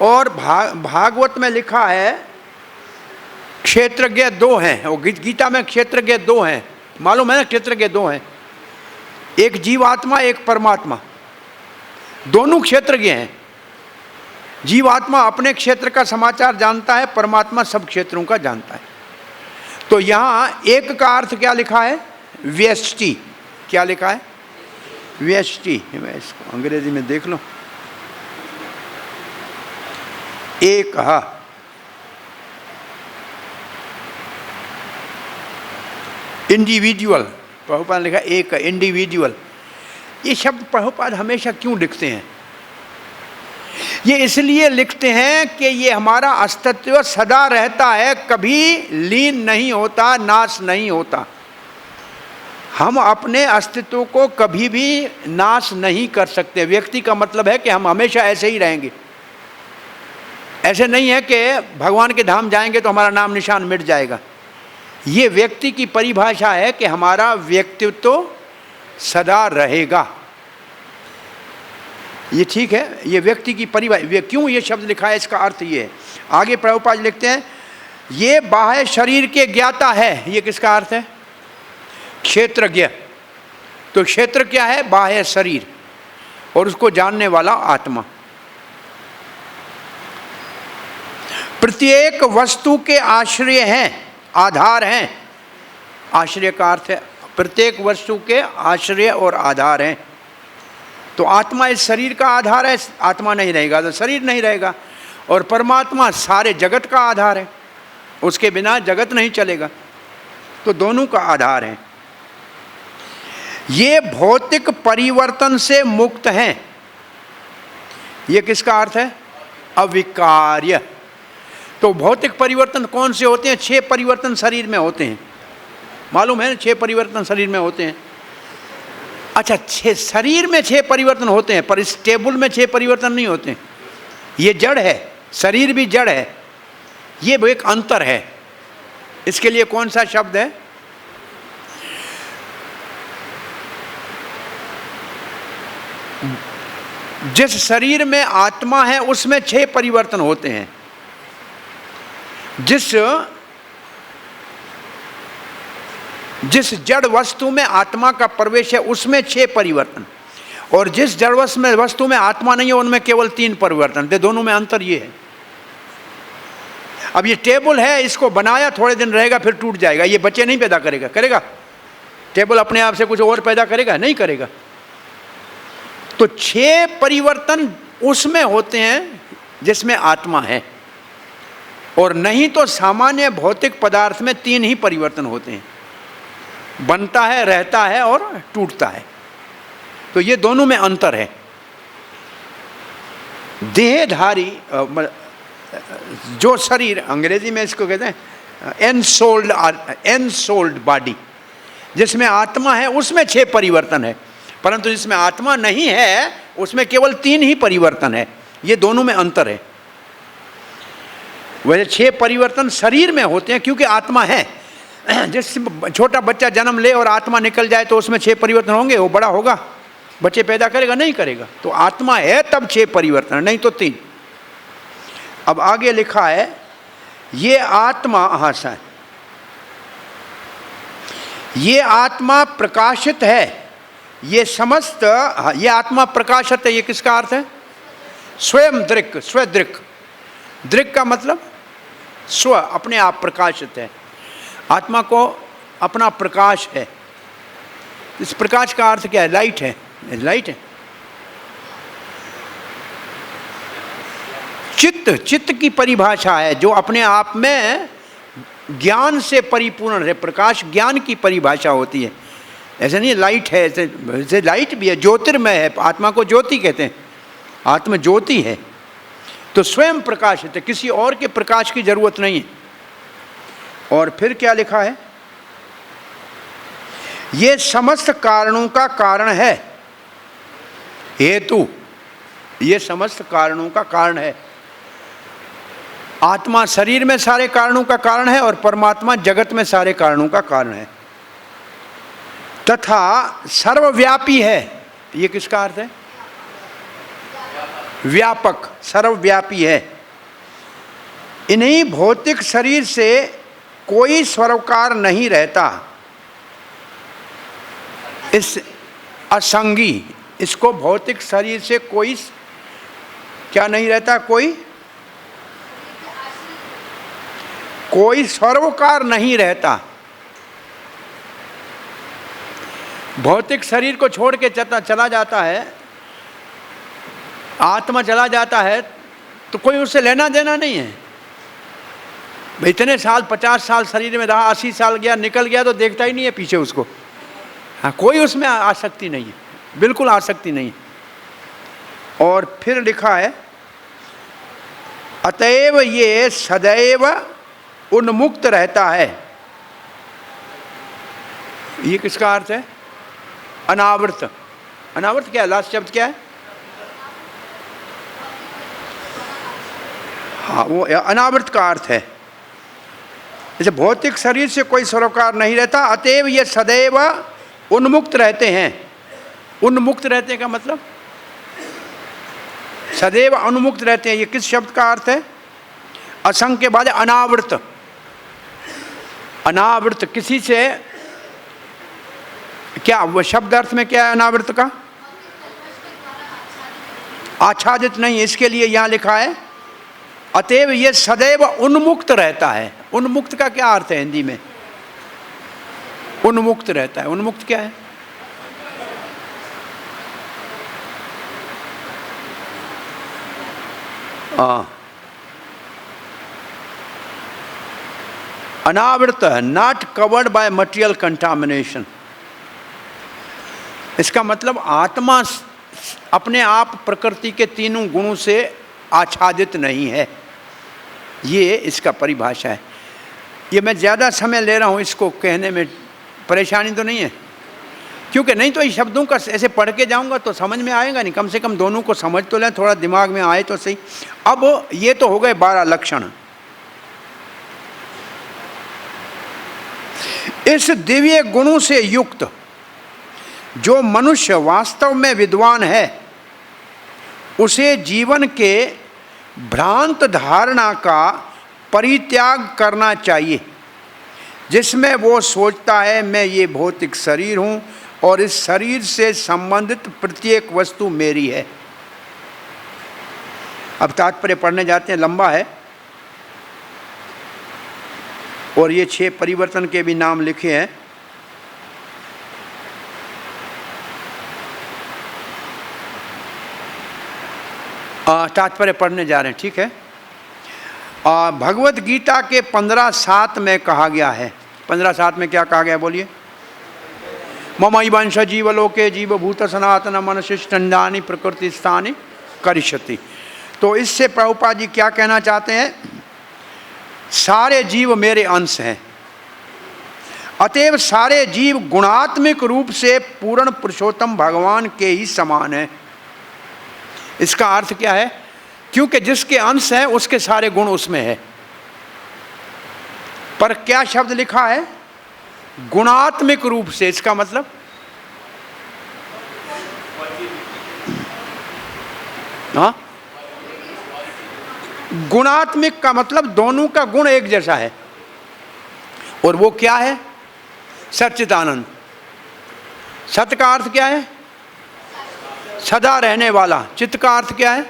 और भागवत में लिखा है क्षेत्रज्ञ दो हैं, और गीता में क्षेत्रज्ञ दो हैं, मालूम है ना? क्षेत्रज्ञ दो हैं, एक जीवात्मा एक परमात्मा, दोनों क्षेत्रज्ञ हैं। जीवात्मा अपने क्षेत्र का समाचार जानता है, परमात्मा सब क्षेत्रों का जानता है। तो यहां एक का अर्थ क्या लिखा है? व्यष्टि। क्या लिखा है? व्यष्टि। मैं इसको अंग्रेजी में देख लो। एक इंडिविजुअल, प्रभुपाद ने लिखा एक इंडिविजुअल। ये शब्द प्रभुपाद हमेशा क्यों लिखते हैं? ये इसलिए लिखते हैं कि ये हमारा अस्तित्व सदा रहता है, कभी लीन नहीं होता, नाश नहीं होता। हम अपने अस्तित्व को कभी भी नाश नहीं कर सकते। व्यक्ति का मतलब है कि हम हमेशा ऐसे ही रहेंगे। ऐसे नहीं है कि भगवान के धाम जाएंगे तो हमारा नाम निशान मिट जाएगा। ये व्यक्ति की परिभाषा है कि हमारा व्यक्तित्व सदा रहेगा। ये ठीक है, ये व्यक्ति की परिभाषा। क्यों ये शब्द लिखा है इसका अर्थ ये है। आगे प्रभुपाद लिखते हैं ये बाह्य शरीर के ज्ञाता है। ये किसका अर्थ है? क्षेत्रज्ञ। तो क्षेत्र क्या है? बाह्य शरीर, और उसको जानने वाला आत्मा। प्रत्येक वस्तु के आश्रय हैं, आधार हैं। आश्रय का अर्थ है प्रत्येक वस्तु के आश्रय और आधार हैं। तो आत्मा इस शरीर का आधार है, आत्मा नहीं रहेगा तो शरीर नहीं रहेगा। और परमात्मा सारे जगत का आधार है, उसके बिना जगत नहीं चलेगा। तो दोनों का आधार है। ये भौतिक परिवर्तन से मुक्त हैं। ये किसका अर्थ है? अविकार्य। तो भौतिक परिवर्तन कौन से होते हैं? 6 परिवर्तन शरीर में होते हैं, मालूम है ना? 6 परिवर्तन शरीर में होते हैं। अच्छा, 6 शरीर में 6 परिवर्तन होते हैं, पर इस टेबल में 6 परिवर्तन नहीं होते हैं। ये जड़ है, शरीर भी जड़ है, ये एक अंतर है। इसके लिए कौन सा शब्द है? जिस शरीर में आत्मा है उसमें 6 परिवर्तन होते हैं। जिस जड़ वस्तु में आत्मा का प्रवेश है उसमें 6 परिवर्तन, और जिस जड़ वस्तु में आत्मा नहीं है उनमें केवल 3 परिवर्तन। दोनों में अंतर ये है। अब ये टेबल है, इसको बनाया थोड़े दिन रहेगा फिर टूट जाएगा। ये बच्चे नहीं पैदा करेगा? करेगा? टेबल अपने आप से कुछ और पैदा करेगा? नहीं करेगा। तो 6 परिवर्तन उसमें होते हैं जिसमें आत्मा है, और नहीं तो सामान्य भौतिक पदार्थ में 3 ही परिवर्तन होते हैं, बनता है, रहता है और टूटता है। तो ये दोनों में अंतर है। देहधारी जो शरीर, अंग्रेजी में इसको कहते हैं एनसोल्ड बॉडी, जिसमें आत्मा है उसमें 6 परिवर्तन है, परंतु जिसमें आत्मा नहीं है उसमें केवल 3 ही परिवर्तन है। ये दोनों में अंतर है। वैसे 6 परिवर्तन शरीर में होते हैं क्योंकि आत्मा है। जिस छोटा बच्चा जन्म ले और आत्मा निकल जाए तो उसमें 6 परिवर्तन होंगे? वो बड़ा होगा, बच्चे पैदा करेगा? नहीं करेगा। तो आत्मा है तब 6 परिवर्तन, नहीं तो 3। अब आगे लिखा है ये आत्मा, ये आत्मा प्रकाशित है। ये समस्त, ये आत्मा प्रकाशित है। ये किसका अर्थ है? स्वयं दृक्, स्वदृक्। दृक् का मतलब स्व, अपने आप प्रकाशित है। आत्मा को अपना प्रकाश है। इस प्रकाश का अर्थ क्या है? लाइट है, लाइट है। चित्त की परिभाषा है जो अपने आप में ज्ञान से परिपूर्ण है। प्रकाश ज्ञान की परिभाषा होती है। ऐसा नहीं लाइट है, ऐसे लाइट भी है, ज्योतिर्मय है। आत्मा को ज्योति कहते हैं, आत्मा ज्योति है। तो स्वयं प्रकाशित है, किसी और के प्रकाश की जरूरत नहीं है। और फिर क्या लिखा है? ये समस्त कारणों का कारण है। हेतु, ये समस्त कारणों का कारण है। आत्मा शरीर में सारे कारणों का कारण है और परमात्मा जगत में सारे कारणों का कारण है, तथा सर्वव्यापी है। ये किसका अर्थ है? व्यापक, सर्वव्यापी है। इन्हीं भौतिक शरीर से कोई सरोकार नहीं रहता। इस असंगी, इसको भौतिक शरीर से कोई क्या नहीं रहता? कोई सरोकार नहीं रहता। भौतिक शरीर को छोड़ के चला जाता है, आत्मा चला जाता है, तो कोई उससे लेना देना नहीं है। इतने साल, 50 साल शरीर में रहा, 80 साल गया, निकल गया तो देखता ही नहीं है पीछे उसको। हाँ, कोई उसमें आसक्ति नहीं है, बिल्कुल आसक्ति नहीं। और फिर लिखा है, अतएव ये सदैव उन्मुक्त रहता है। ये किसका अर्थ है? अनावृत। अनावृत क्या है? लास्ट शब्द क्या है? हाँ, वो अनावृत का अर्थ है। जैसे भौतिक शरीर से कोई सरोकार नहीं रहता, अतएव ये सदैव उन्मुक्त रहते हैं। उन्मुक्त रहते का मतलब सदैव उन्मुक्त रहते हैं। ये किस शब्द का अर्थ है? असंग के बाद अनावृत। अनावृत किसी से क्या, वो शब्द अर्थ में क्या है अनावृत का? आच्छादित नहीं। इसके लिए यहां लिखा है अतएव ये सदैव उन्मुक्त रहता है। उन्मुक्त का क्या अर्थ है हिंदी में? उन्मुक्त रहता है। उन्मुक्त क्या है? अनावृत, not covered by material contamination. इसका मतलब आत्मा अपने आप प्रकृति के तीनों गुणों से आच्छादित नहीं है। ये इसका परिभाषा है। ये मैं ज़्यादा समय ले रहा हूँ इसको कहने में, परेशानी तो नहीं है? क्योंकि नहीं तो इस शब्दों का ऐसे पढ़ के जाऊँगा तो समझ में आएगा नहीं। कम से कम दोनों को समझ तो लें, थोड़ा दिमाग में आए तो सही। अब ये तो हो गए 12 लक्षण। इस दिव्य गुणों से युक्त जो मनुष्य वास्तव में विद्वान है, उसे जीवन के भ्रांत धारणा का परित्याग करना चाहिए, जिसमें वो सोचता है मैं ये भौतिक शरीर हूँ और इस शरीर से संबंधित प्रत्येक वस्तु मेरी है। अब तात्पर्य पढ़ने जाते हैं, लंबा है। और ये 6 परिवर्तन के भी नाम लिखे हैं। तात्पर्य पढ़ने जा रहे हैं, ठीक है। भगवत गीता के 15:7 में कहा गया है। 15:7 में क्या कहा गया बोलिए? ममैवंश जीवलोके जीवभूत सनातन मनशिष्टानि प्रकृति स्थानि करिष्यति। तो इससे प्रभुपाद जी क्या कहना चाहते हैं? सारे जीव मेरे अंश हैं, अतएव सारे जीव गुणात्मक रूप से पूर्ण पुरुषोत्तम भगवान के ही समान हैं। इसका अर्थ क्या है? क्योंकि जिसके अंश है उसके सारे गुण उसमें है। पर क्या शब्द लिखा है? गुणात्मक रूप से। इसका मतलब हाँ, गुणात्मक का मतलब दोनों का गुण एक जैसा है। और वो क्या है? सच्चिदानंद। सत्य का अर्थ क्या है? सदा रहने वाला। चित्त का अर्थ क्या है?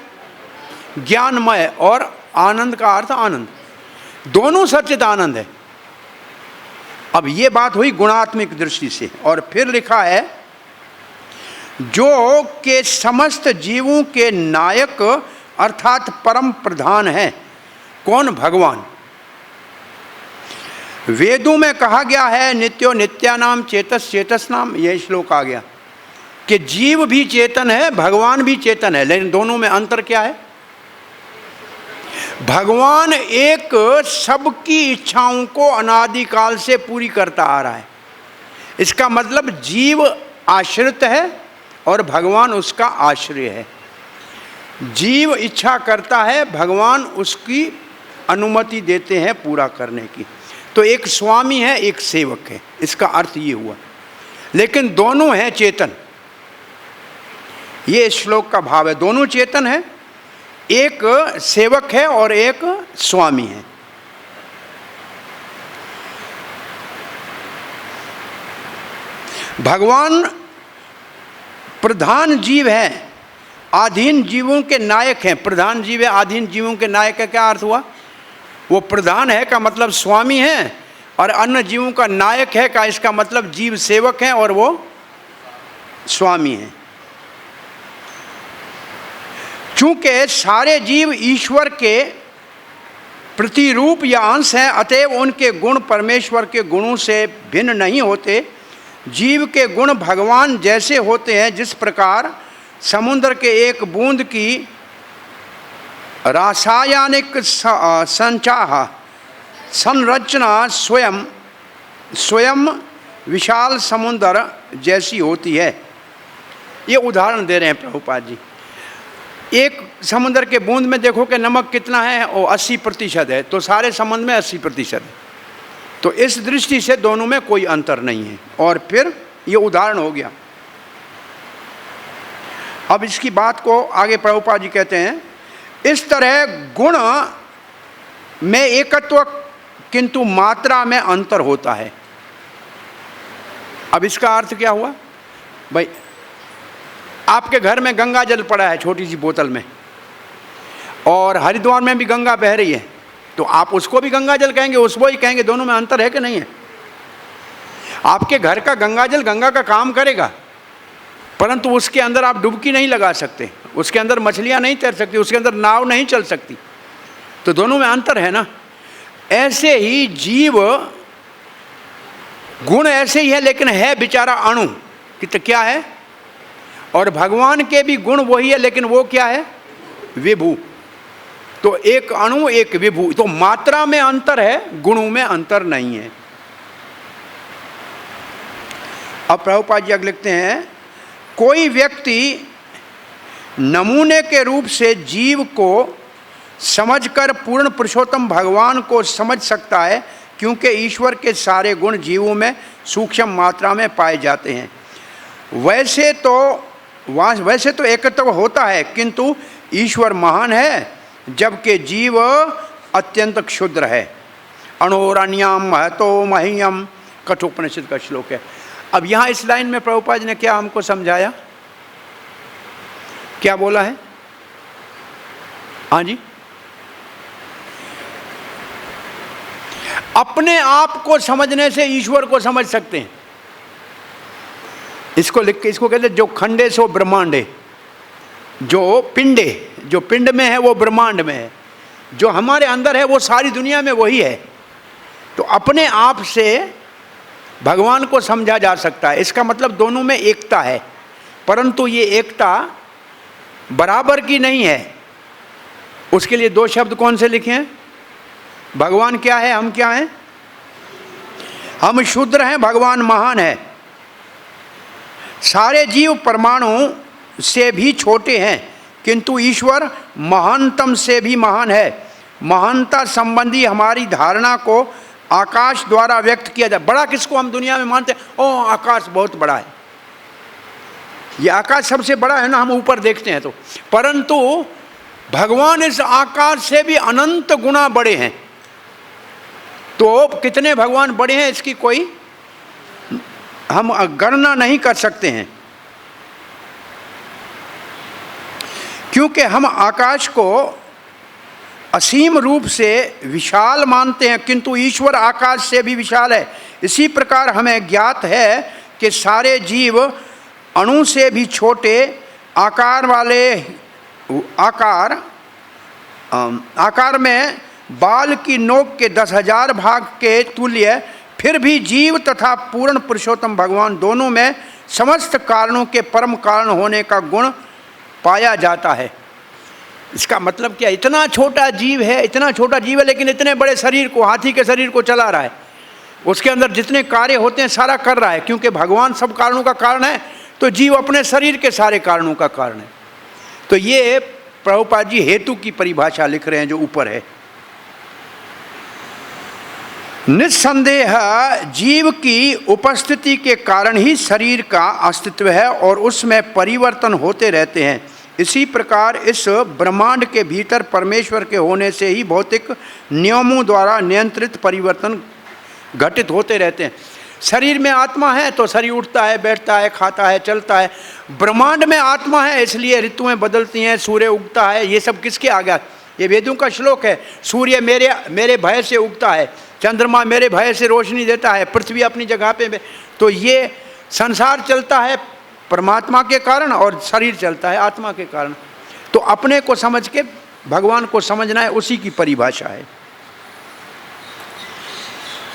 ज्ञानमय। और आनंद का अर्थ आनंद। दोनों सच्चिदानंद है। अब ये बात हुई गुणात्मक दृष्टि से। और फिर लिखा है जो के समस्त जीवों के नायक अर्थात परम प्रधान है। कौन? भगवान। वेदों में कहा गया है नित्यो नित्यानाम चेतस चेतसनाम, यह श्लोक आ गया कि जीव भी चेतन है, भगवान भी चेतन है, लेकिन दोनों में अंतर क्या है? भगवान एक सबकी इच्छाओं को अनादिकाल से पूरी करता आ रहा है। इसका मतलब जीव आश्रित है और भगवान उसका आश्रय है। जीव इच्छा करता है, भगवान उसकी अनुमति देते हैं पूरा करने की। तो एक स्वामी है, एक सेवक है, इसका अर्थ ये हुआ। लेकिन दोनों हैं चेतन, ये श्लोक का भाव है। दोनों चेतन है, एक सेवक है और एक स्वामी है। भगवान प्रधान जीव है, आधीन जीवों के नायक हैं। प्रधान जीव है, आधीन जीवों के नायक का क्या अर्थ हुआ? वो प्रधान है का मतलब स्वामी है, और अन्य जीवों का नायक है का इसका मतलब जीव सेवक हैं और वो स्वामी हैं। चूंकि सारे जीव ईश्वर के प्रतिरूप या अंश हैं, अतएव उनके गुण परमेश्वर के गुणों से भिन्न नहीं होते। जीव के गुण भगवान जैसे होते हैं, जिस प्रकार समुद्र के एक बूंद की रासायनिक संचाह संरचना स्वयं विशाल समुद्र जैसी होती है। ये उदाहरण दे रहे हैं प्रभुपाद जी। एक समुद्र के बूंद में देखो कि नमक कितना है, वो 80% है, तो सारे समुद्र में 80% है। तो इस दृष्टि से दोनों में कोई अंतर नहीं है। और फिर ये उदाहरण हो गया। अब इसकी बात को आगे प्रभुपाद जी कहते हैं, इस तरह गुण में एकत्व किंतु मात्रा में अंतर होता है। अब इसका अर्थ क्या हुआ? भाई आपके घर में गंगा जल पड़ा है छोटी सी बोतल में, और हरिद्वार में भी गंगा बह रही है, तो आप उसको भी गंगा जल कहेंगे, उसको ही कहेंगे। दोनों में अंतर है कि नहीं है? आपके घर का गंगा जल गंगा का काम करेगा, परंतु उसके अंदर आप डुबकी नहीं लगा सकते, उसके अंदर मछलियां नहीं तैर सकती, उसके अंदर नाव नहीं चल सकती। तो दोनों में अंतर है ना। ऐसे ही जीव गुण ऐसे ही है, लेकिन है बेचारा अणु कि तो क्या है, और भगवान के भी गुण वही है, लेकिन वो क्या है? विभू। तो एक अणु एक विभू, तो मात्रा में अंतर है, गुणों में अंतर नहीं है। अब प्रभुपाद जी लिखते हैं, कोई व्यक्ति नमूने के रूप से जीव को समझकर पूर्ण पुरुषोत्तम भगवान को समझ सकता है, क्योंकि ईश्वर के सारे गुण जीवों में सूक्ष्म मात्रा में पाए जाते हैं। वैसे तो एकत्व होता है, किंतु ईश्वर महान है, जबकि जीव अत्यंत क्षुद्र है। अणोरण्यम महतो मह्यम, कठोपनिषद का श्लोक है। अब यहाँ इस लाइन में प्रभुपाद ने क्या हमको समझाया, क्या बोला है? हाँ जी, अपने आप को समझने से ईश्वर को समझ सकते हैं। इसको लिख के इसको कहते हैं जो खंडे सो ब्रह्मांडे, जो पिंड में है वो ब्रह्मांड में है, जो हमारे अंदर है वो सारी दुनिया में वही है। तो अपने आप से भगवान को समझा जा सकता है। इसका मतलब दोनों में एकता है, परंतु ये एकता बराबर की नहीं है। उसके लिए दो शब्द कौन से लिखे हैं? भगवान क्या है, हम क्या हैं? हम शूद्र हैं, भगवान महान है। सारे जीव परमाणु से भी छोटे हैं, किंतु ईश्वर महानतम से भी महान है। महानता संबंधी हमारी धारणा को आकाश द्वारा व्यक्त किया जाए। बड़ा किसको हम दुनिया में मानते हैं? ओ आकाश बहुत बड़ा है, ये आकाश सबसे बड़ा है ना, हम ऊपर देखते हैं तो। परंतु भगवान इस आकाश से भी अनंत गुना बड़े हैं। तो कितने भगवान बड़े हैं इसकी कोई हम गणना नहीं कर सकते हैं, क्योंकि हम आकाश को असीम रूप से विशाल मानते हैं, किंतु ईश्वर आकाश से भी विशाल है। इसी प्रकार हमें ज्ञात है कि सारे जीव अणु से भी छोटे आकार में बाल की नोक के 10,000 भाग के तुल्य, फिर भी जीव तथा पूर्ण पुरुषोत्तम भगवान दोनों में समस्त कारणों के परम कारण होने का गुण पाया जाता है। इसका मतलब क्या, इतना छोटा जीव है, इतना छोटा जीव है, लेकिन इतने बड़े शरीर को, हाथी के शरीर को चला रहा है, उसके अंदर जितने कार्य होते हैं सारा कर रहा है, क्योंकि भगवान सब कारणों का कारण है, तो जीव अपने शरीर के सारे कारणों का कारण है। तो ये प्रभुपाद जी हेतु की परिभाषा लिख रहे हैं जो ऊपर है। निस्संदेह जीव की उपस्थिति के कारण ही शरीर का अस्तित्व है और उसमें परिवर्तन होते रहते हैं। इसी प्रकार इस ब्रह्मांड के भीतर परमेश्वर के होने से ही भौतिक नियमों द्वारा नियंत्रित परिवर्तन घटित होते रहते हैं। शरीर में आत्मा है तो शरीर उठता है, बैठता है, खाता है, चलता है। ब्रह्मांड में आत्मा है इसलिए ऋतुएं बदलती हैं, सूर्य उगता है। ये सब किसके आ गया? ये वेदों का श्लोक है। सूर्य मेरे भय से उगता है, चंद्रमा मेरे भय से रोशनी देता है, पृथ्वी अपनी जगह पे। तो ये संसार चलता है परमात्मा के कारण और शरीर चलता है आत्मा के कारण। तो अपने को समझ के भगवान को समझना है, उसी की परिभाषा है।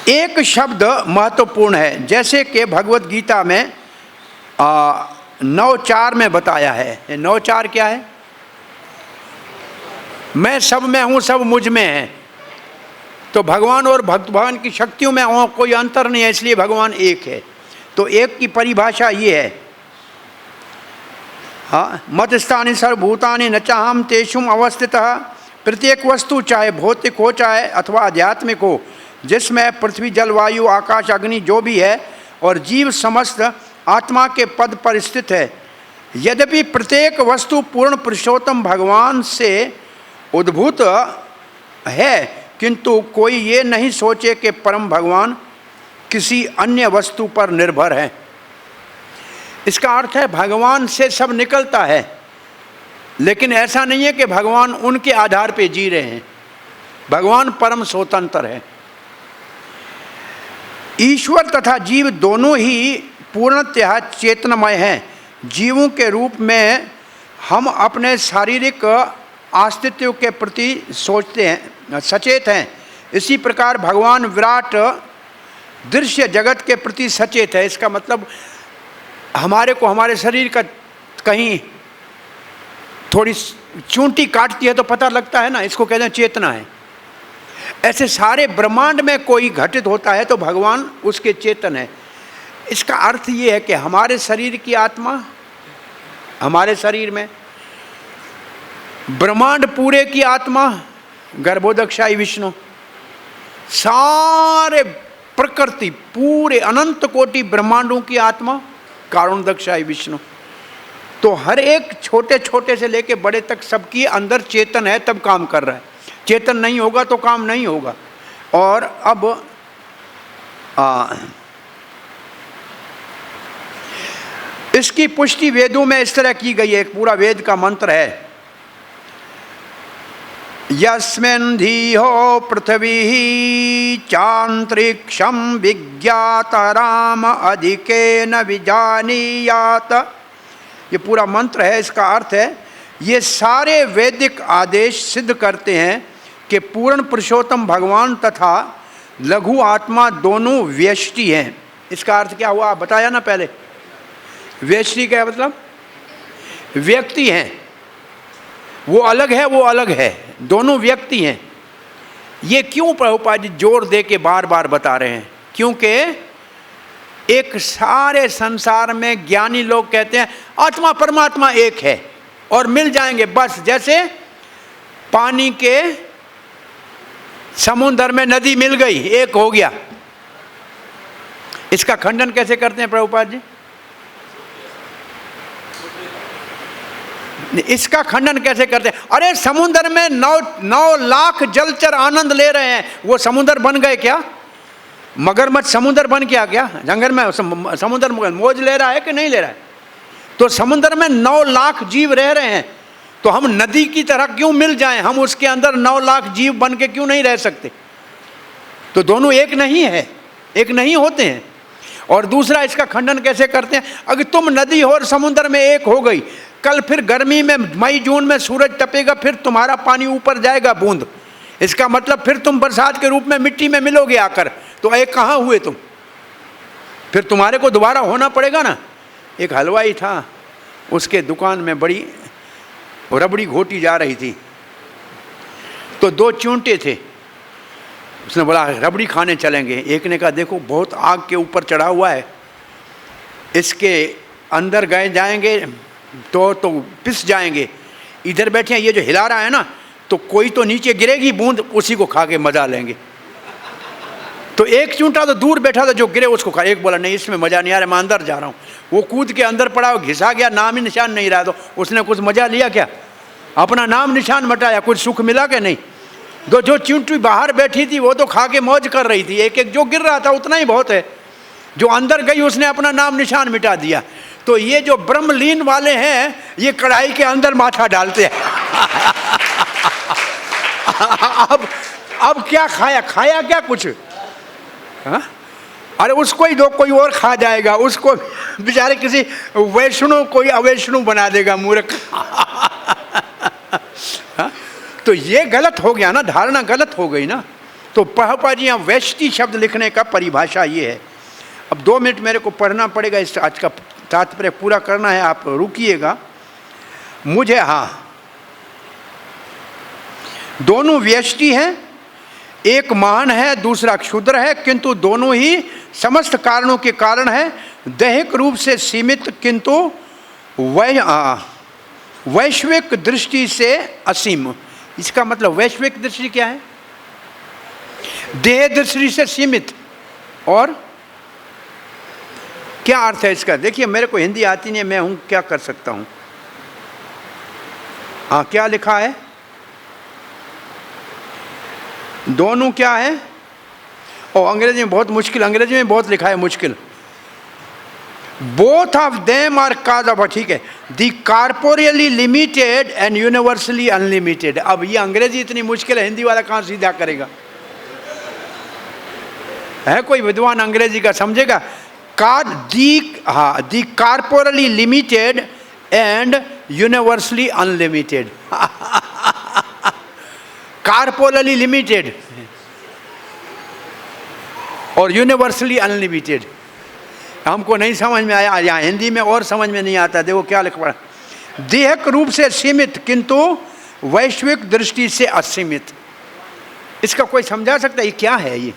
एक शब्द महत्वपूर्ण है, जैसे कि भगवत गीता में 9:4 में बताया है। 9:4 क्या है? मैं सब में हूँ, सब मुझ में है। तो भगवान और भगवान की शक्तियों में कोई अंतर नहीं है, इसलिए भगवान एक है। तो एक की परिभाषा ये है, हाँ, मत स्थानि सर्वभूतानि न चाहम तेषुम अवस्थितः। प्रत्येक वस्तु चाहे भौतिक हो चाहे अथवा आध्यात्मिक हो, जिसमें पृथ्वी जल वायु आकाश अग्नि जो भी है और जीव समस्त आत्मा के पद पर स्थित है। यद्यपि प्रत्येक वस्तु पूर्ण पुरुषोत्तम भगवान से उद्भूत है, किंतु कोई ये नहीं सोचे कि परम भगवान किसी अन्य वस्तु पर निर्भर है। इसका अर्थ है भगवान से सब निकलता है, लेकिन ऐसा नहीं है कि भगवान उनके आधार पे जी रहे हैं। भगवान परम स्वतंत्र है। ईश्वर तथा जीव दोनों ही पूर्णतः चेतनमय हैं। जीवों के रूप में हम अपने शारीरिक अस्तित्व के प्रति सोचते हैं, सचेत हैं। इसी प्रकार भगवान विराट दृश्य जगत के प्रति सचेत है। इसका मतलब हमारे को हमारे शरीर का कहीं थोड़ी चूंटी काटती है तो पता लगता है ना, इसको कहते हैं चेतना है। ऐसे सारे ब्रह्मांड में कोई घटित होता है तो भगवान उसके चेतन है। इसका अर्थ ये है कि हमारे शरीर की आत्मा हमारे शरीर में, ब्रह्मांड पूरे की आत्मा गर्भोदक्षाई विष्णु, सारे प्रकृति पूरे अनंत कोटि ब्रह्मांडों की आत्मा कारुणदक्षाई विष्णु। तो हर एक छोटे छोटे से लेके बड़े तक सबकी अंदर चेतन है, तब काम कर रहा है। चेतन नहीं होगा तो काम नहीं होगा। और अब इसकी पुष्टि वेदों में इस तरह की गई है। एक पूरा वेद का मंत्र है, यस्मिन् धीहो पृथ्वी चांतरिक्षं विज्ञातराम अधिकेन विजानीयात। ये पूरा मंत्र है। इसका अर्थ है ये सारे वैदिक आदेश सिद्ध करते हैं कि पूर्ण पुरुषोत्तम भगवान तथा लघु आत्मा दोनों व्यष्टि हैं। इसका अर्थ क्या हुआ बताया ना पहले। व्यष्टि क्या मतलब? व्यक्ति हैं, वो अलग है, वो अलग है, दोनों व्यक्ति हैं। ये क्यों प्रभुपाद जी जोर दे के बार बार बता रहे हैं? क्योंकि एक सारे संसार में ज्ञानी लोग कहते हैं आत्मा परमात्मा एक है और मिल जाएंगे बस। जैसे पानी के समुद्र में नदी मिल गई, एक हो गया। इसका खंडन कैसे करते हैं प्रभुपाद जी? इसका खंडन कैसे करते हैं? अरे समुद्र में 9 लाख जलचर आनंद ले रहे हैं, वो समुद्र बन गए क्या? मगरमच्छ समुद्र बन गया क्या? जंगल में समुद्र मौज ले रहा है कि नहीं ले रहा है? तो समुद्र में 9 लाख जीव रह रहे हैं, तो हम नदी की तरह क्यों मिल जाएं? हम उसके अंदर 9 लाख जीव बन के क्यों नहीं रह सकते? तो दोनों एक नहीं है, एक नहीं होते हैं। और दूसरा इसका खंडन कैसे करते हैं, अगर तुम नदी हो और समुद्र में एक हो गई, कल फिर गर्मी में मई जून में सूरज तपेगा, फिर तुम्हारा पानी ऊपर जाएगा बूंद, इसका मतलब फिर तुम बरसात के रूप में मिट्टी में मिलोगे आकर, तो एक कहाँ हुए तुम, फिर तुम्हारे को दोबारा होना पड़ेगा ना। एक हलवाई था, उसके दुकान में बड़ी रबड़ी घोटी जा रही थी, तो दो चूंटे थे, उसने बोला रबड़ी खाने चलेंगे। एक ने कहा देखो बहुत आग के ऊपर चढ़ा हुआ है, इसके अंदर गए जाएंगे तो पिस जाएंगे, इधर बैठे हैं ये जो हिला रहा है ना, तो कोई तो नीचे गिरेगी बूंद, उसी को खा के मजा लेंगे। तो एक चूंटा तो दूर बैठा था, जो गिरे उसको खा। एक बोला नहीं इसमें मजा नहीं आ रहा, मैं अंदर जा रहा हूँ। वो कूद के अंदर पड़ा, वो घिसा गया, नाम ही निशान नहीं रहा। तो उसने कुछ मजा लिया क्या, अपना नाम निशान मटाया, कुछ सुख मिला क्या, नहीं। जो चूंटी बाहर बैठी थी वो तो खा के मौज कर रही थी, एक एक जो गिर रहा था उतना ही बहुत है, जो अंदर गई उसने अपना नाम निशान मिटा दिया। तो ये जो ब्रह्मलीन वाले हैं, ये कढ़ाई के अंदर माथा डालते हैं। अब क्या खाया क्या कुछ, हाँ? अरे उसको ही दो, कोई और खा जाएगा, उसको बेचारे किसी वैष्णु कोई अवैष्णु बना देगा, मूर्ख। हाँ? तो ये गलत हो गया ना, धारणा गलत हो गई ना। तो प्रभुपाद जी यहाँ वैष्णि शब्द लिखने का परिभाषा ये है। अब 2 मिनट मेरे को पढ़ना पड़ेगा, इस आज का तात्पर्य पूरा करना है, आप रुकिएगा मुझे। हाँ, दोनों व्यष्टि हैं, एक महान है दूसरा क्षुद्र है, किंतु दोनों ही समस्त कारणों के कारण है, दैहिक रूप से सीमित किंतु वैश्विक दृष्टि से असीम। इसका मतलब वैश्विक दृष्टि क्या है, देह दृष्टि से सीमित। और क्या अर्थ है इसका, देखिए मेरे को हिंदी आती नहीं, मैं हूं क्या कर सकता हूं। हाँ, क्या लिखा है, दोनों क्या है, और अंग्रेजी में बहुत मुश्किल, अंग्रेजी में बहुत लिखा है मुश्किल। Both of them are cause of, ठीक है, the corporeally limited and universally unlimited. अब ये अंग्रेजी इतनी मुश्किल है, हिंदी वाला कहाँ सीधा करेगा, है कोई विद्वान अंग्रेजी का समझेगा। The corporeally limited and universally unlimited. Corporeally limited और यूनिवर्सली अनलिमिटेड, हमको नहीं समझ में आया, यहाँ हिंदी में और समझ में नहीं आता। देखो क्या लिखा, देहिक रूप से सीमित किंतु वैश्विक दृष्टि से असीमित। इसका कोई समझा सकता है ये क्या है ये?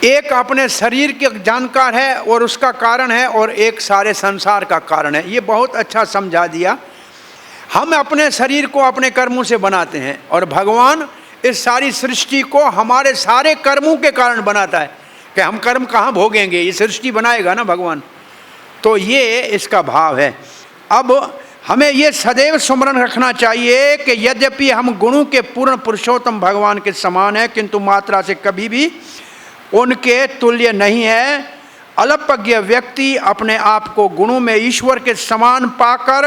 एक अपने शरीर के जानकार है और उसका कारण है, और एक सारे संसार का कारण है। ये बहुत अच्छा समझा दिया। हम अपने शरीर को अपने कर्मों से बनाते हैं, और भगवान इस सारी सृष्टि को हमारे सारे कर्मों के कारण बनाता है, कि हम कर्म कहाँ भोगेंगे, ये सृष्टि बनाएगा ना भगवान। तो ये इसका भाव है। अब हमें ये सदैव स्मरण रखना चाहिए कि यद्यपि हम गुणों के पूर्ण पुरुषोत्तम भगवान के समान हैं, किंतु मात्रा से कभी भी उनके तुल्य नहीं है। अल्पज्ञ व्यक्ति अपने आप को गुणों में ईश्वर के समान पाकर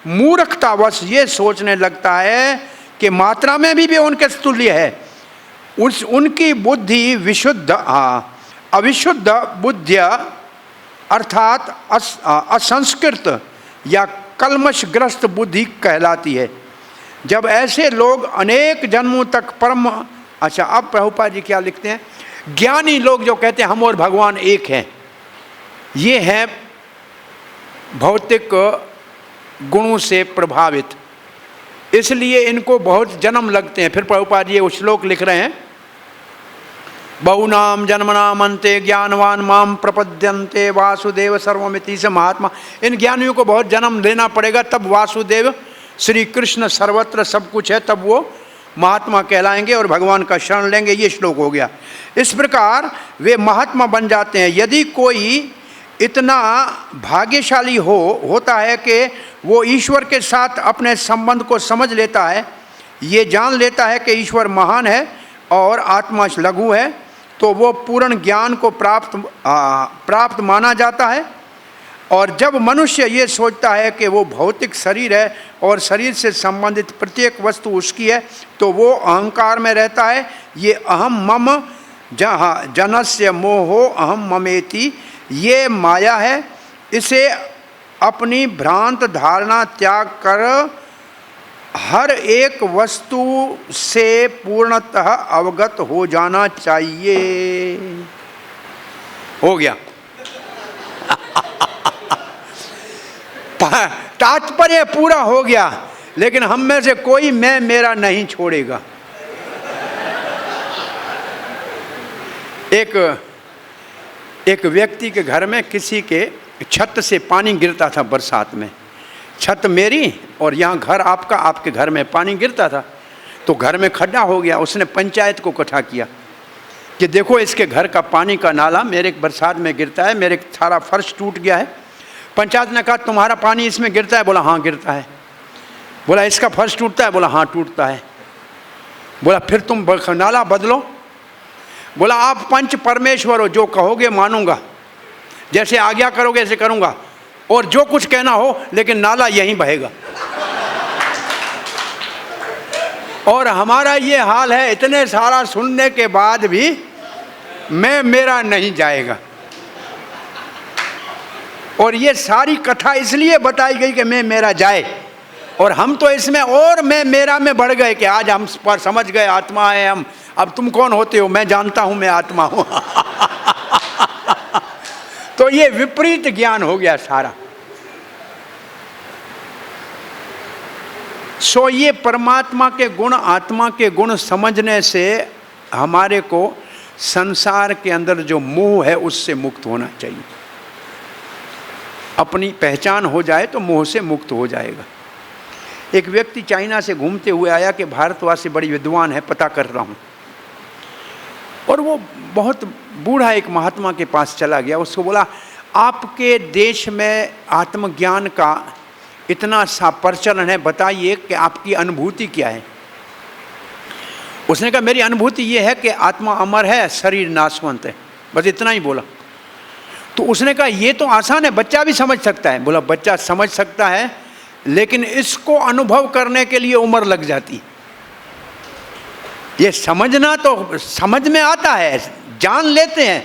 मूर्खतावश ये सोचने लगता है कि मात्रा में भी उनके तुल्य है। उनकी बुद्धि विशुद्ध अविशुद्ध बुद्धि अर्थात असंस्कृत या कलमशग्रस्त बुद्धि कहलाती है। जब ऐसे लोग अनेक जन्मों तक परम, अच्छा अब प्रभुपाद जी क्या लिखते हैं, ज्ञानी लोग जो कहते हैं हम और भगवान एक हैं, ये हैं भौतिक गुणों से प्रभावित, इसलिए इनको बहुत जन्म लगते हैं। फिर प्रभुपाद जी वो श्लोक लिख रहे हैं, बहुनाम जन्मनाम अन्ते ज्ञानवान माम प्रपद्यन्ते वासुदेव सर्वमिति से महात्मा। इन ज्ञानियों को बहुत जन्म लेना पड़ेगा, तब वासुदेव श्री कृष्ण सर्वत्र सब कुछ है, तब वो महात्मा कहलाएंगे और भगवान का शरण लेंगे। ये श्लोक हो गया। इस प्रकार वे महात्मा बन जाते हैं। यदि कोई इतना भाग्यशाली होता है कि वो ईश्वर के साथ अपने संबंध को समझ लेता है, ये जान लेता है कि ईश्वर महान है और आत्मा लघु है, तो वो पूर्ण ज्ञान को प्राप्त माना जाता है। और जब मनुष्य ये सोचता है कि वो भौतिक शरीर है और शरीर से संबंधित प्रत्येक वस्तु उसकी है, तो वो अहंकार में रहता है। ये अहम मम जनस्य मोहो अहम ममेति, ये माया है। इसे अपनी भ्रांत धारणा त्याग कर हर एक वस्तु से पूर्णतः अवगत हो जाना चाहिए। हो गया। तात्पर्य पूरा हो गया, लेकिन हम में से कोई मैं मेरा नहीं छोड़ेगा। एक व्यक्ति के घर में किसी के छत से पानी गिरता था बरसात में। छत मेरी और यहाँ घर आपका, आपके घर में पानी गिरता था, तो घर में खड्डा हो गया। उसने पंचायत को इकट्ठा किया कि देखो इसके घर का पानी का नाला मेरे बरसात में गिरता है, मेरे सारा फर्श टूट गया है। पंचायत ने कहा तुम्हारा पानी इसमें गिरता है? बोला हाँ गिरता है। बोला इसका फर्श टूटता है? बोला हाँ टूटता है। बोला फिर तुम नाला बदलो। बोला आप पंच परमेश्वर हो, जो कहोगे मानूंगा, जैसे आज्ञा करोगे ऐसे करूंगा, और जो कुछ कहना हो, लेकिन नाला यहीं बहेगा। और हमारा ये हाल है, इतने सारा सुनने के बाद भी मैं मेरा नहीं जाएगा। और ये सारी कथा इसलिए बताई गई कि मैं मेरा जाए, और हम तो इसमें और मैं मेरा में बढ़ गए कि आज हम पर समझ गए आत्मा है हम। अब तुम कौन होते हो? मैं जानता हूं मैं आत्मा हूं। तो ये विपरीत ज्ञान हो गया सारा। सो ये परमात्मा के गुण, आत्मा के गुण समझने से हमारे को संसार के अंदर जो मोह है उससे मुक्त होना चाहिए। अपनी पहचान हो जाए तो मोह से मुक्त हो जाएगा। एक व्यक्ति चाइना से घूमते हुए आया कि भारतवासी बड़ी विद्वान है, पता कर रहा हूँ। और वो बहुत बूढ़ा एक महात्मा के पास चला गया। उसको बोला आपके देश में आत्मज्ञान का इतना सा प्रचलन है, बताइए कि आपकी अनुभूति क्या है। उसने कहा मेरी अनुभूति ये है कि आत्मा अमर है, शरीर नाशवंत है, बस इतना ही बोला। तो उसने कहा ये तो आसान है, बच्चा भी समझ सकता है। बोला बच्चा समझ सकता है, लेकिन इसको अनुभव करने के लिए उम्र लग जाती। ये समझना तो समझ में आता है, जान लेते हैं,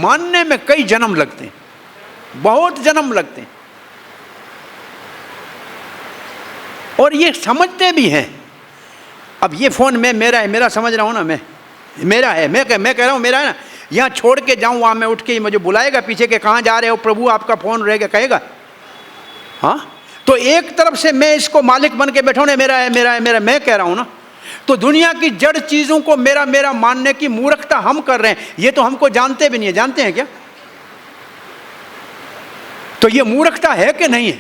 मानने में कई जन्म लगते हैं, बहुत जन्म लगते हैं। और ये समझते भी हैं। अब ये फ़ोन में मेरा है, मेरा समझ रहा हूँ ना, मैं मेरा है, मैं कह रहा हूँ मेरा है ना। यहाँ छोड़ के जाऊँ, वहाँ मैं उठ के मुझे बुलाएगा पीछे के कहाँ जा रहे हो प्रभु, आपका फ़ोन रहेगा, कहेगा हाँ। तो एक तरफ से मैं इसको मालिक बन के बैठा हूँ, मेरा है मेरा है मेरा, मैं कह रहा हूँ ना। तो दुनिया की जड़ चीज़ों को मेरा मेरा मानने की मूर्खता हम कर रहे हैं। ये तो हमको जानते भी नहीं है, जानते हैं क्या? तो ये मूर्खता है कि नहीं है?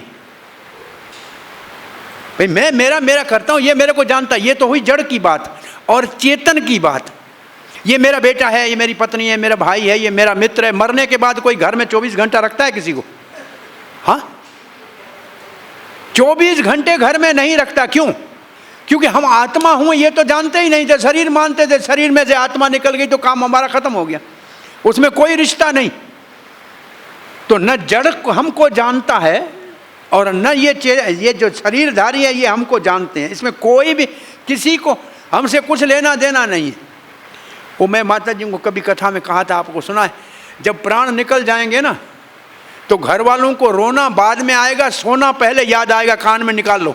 भाई मैं मेरा मेरा करता हूँ, ये मेरे को जानता है। ये तो हुई जड़ की बात। और चेतन की बात, ये मेरा बेटा है, ये मेरी पत्नी है, मेरा भाई है, ये मेरा मित्र है। मरने के बाद कोई घर में 24 घंटा रखता है किसी को? हाँ, 24 घंटे घर में नहीं रखता। क्यों? क्योंकि हम आत्मा हूं ये तो जानते ही नहीं थे। शरीर मानते थे, शरीर में से आत्मा निकल गई तो काम हमारा खत्म हो गया, उसमें कोई रिश्ता नहीं। तो न जड़ हमको जानता है और न ये जो शरीरधारी है ये हमको जानते हैं। इसमें कोई भी किसी को हमसे कुछ लेना देना नहीं है। वो मैं माता जी को कभी कथा में कहा था, आपको सुना है, जब प्राण निकल जाएंगे ना तो घर वालों को रोना बाद में आएगा, सोना पहले याद आएगा, कान में निकाल लो।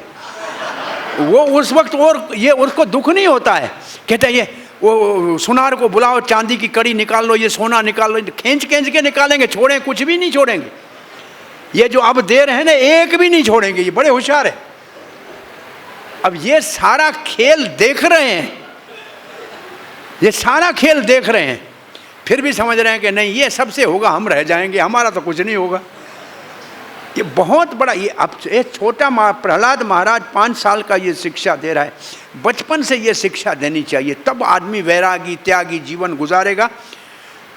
वो उस वक्त और ये उसको दुख नहीं होता है। कहते ये वो सुनार को बुलाओ, चांदी की कड़ी निकाल लो, ये सोना निकाल लो, खींच खींच के निकालेंगे, छोड़ें कुछ भी नहीं छोड़ेंगे। ये जो अब दे रहे हैं ना, एक भी नहीं छोड़ेंगे, ये बड़े होशियार है। अब ये सारा खेल देख रहे हैं, ये सारा खेल देख रहे हैं, फिर भी समझ रहे हैं कि नहीं ये सबसे होगा, हम रह जाएंगे, हमारा तो कुछ नहीं होगा। ये बहुत बड़ा, ये अब एक छोटा प्रहलाद महाराज 5 साल का ये शिक्षा दे रहा है। बचपन से ये शिक्षा देनी चाहिए, तब आदमी वैरागी त्यागी जीवन गुजारेगा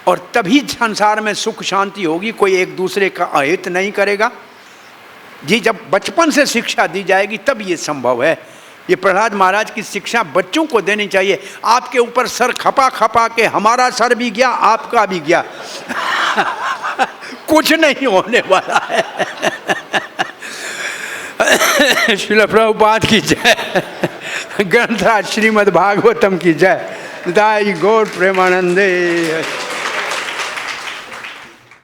और तभी संसार में सुख शांति होगी। कोई एक दूसरे का अहित नहीं करेगा जी। जब बचपन से शिक्षा दी जाएगी तब ये संभव है। ये प्रहलाद महाराज की शिक्षा बच्चों को देनी चाहिए। आपके ऊपर सर खपा खपा के हमारा सर भी गया, आपका भी गया। कुछ नहीं होने वाला है। श्रील प्रभुपाद की जय, ग्रंथराज श्रीमद् भागवतम की जय, दाई गौर प्रेमानंदे।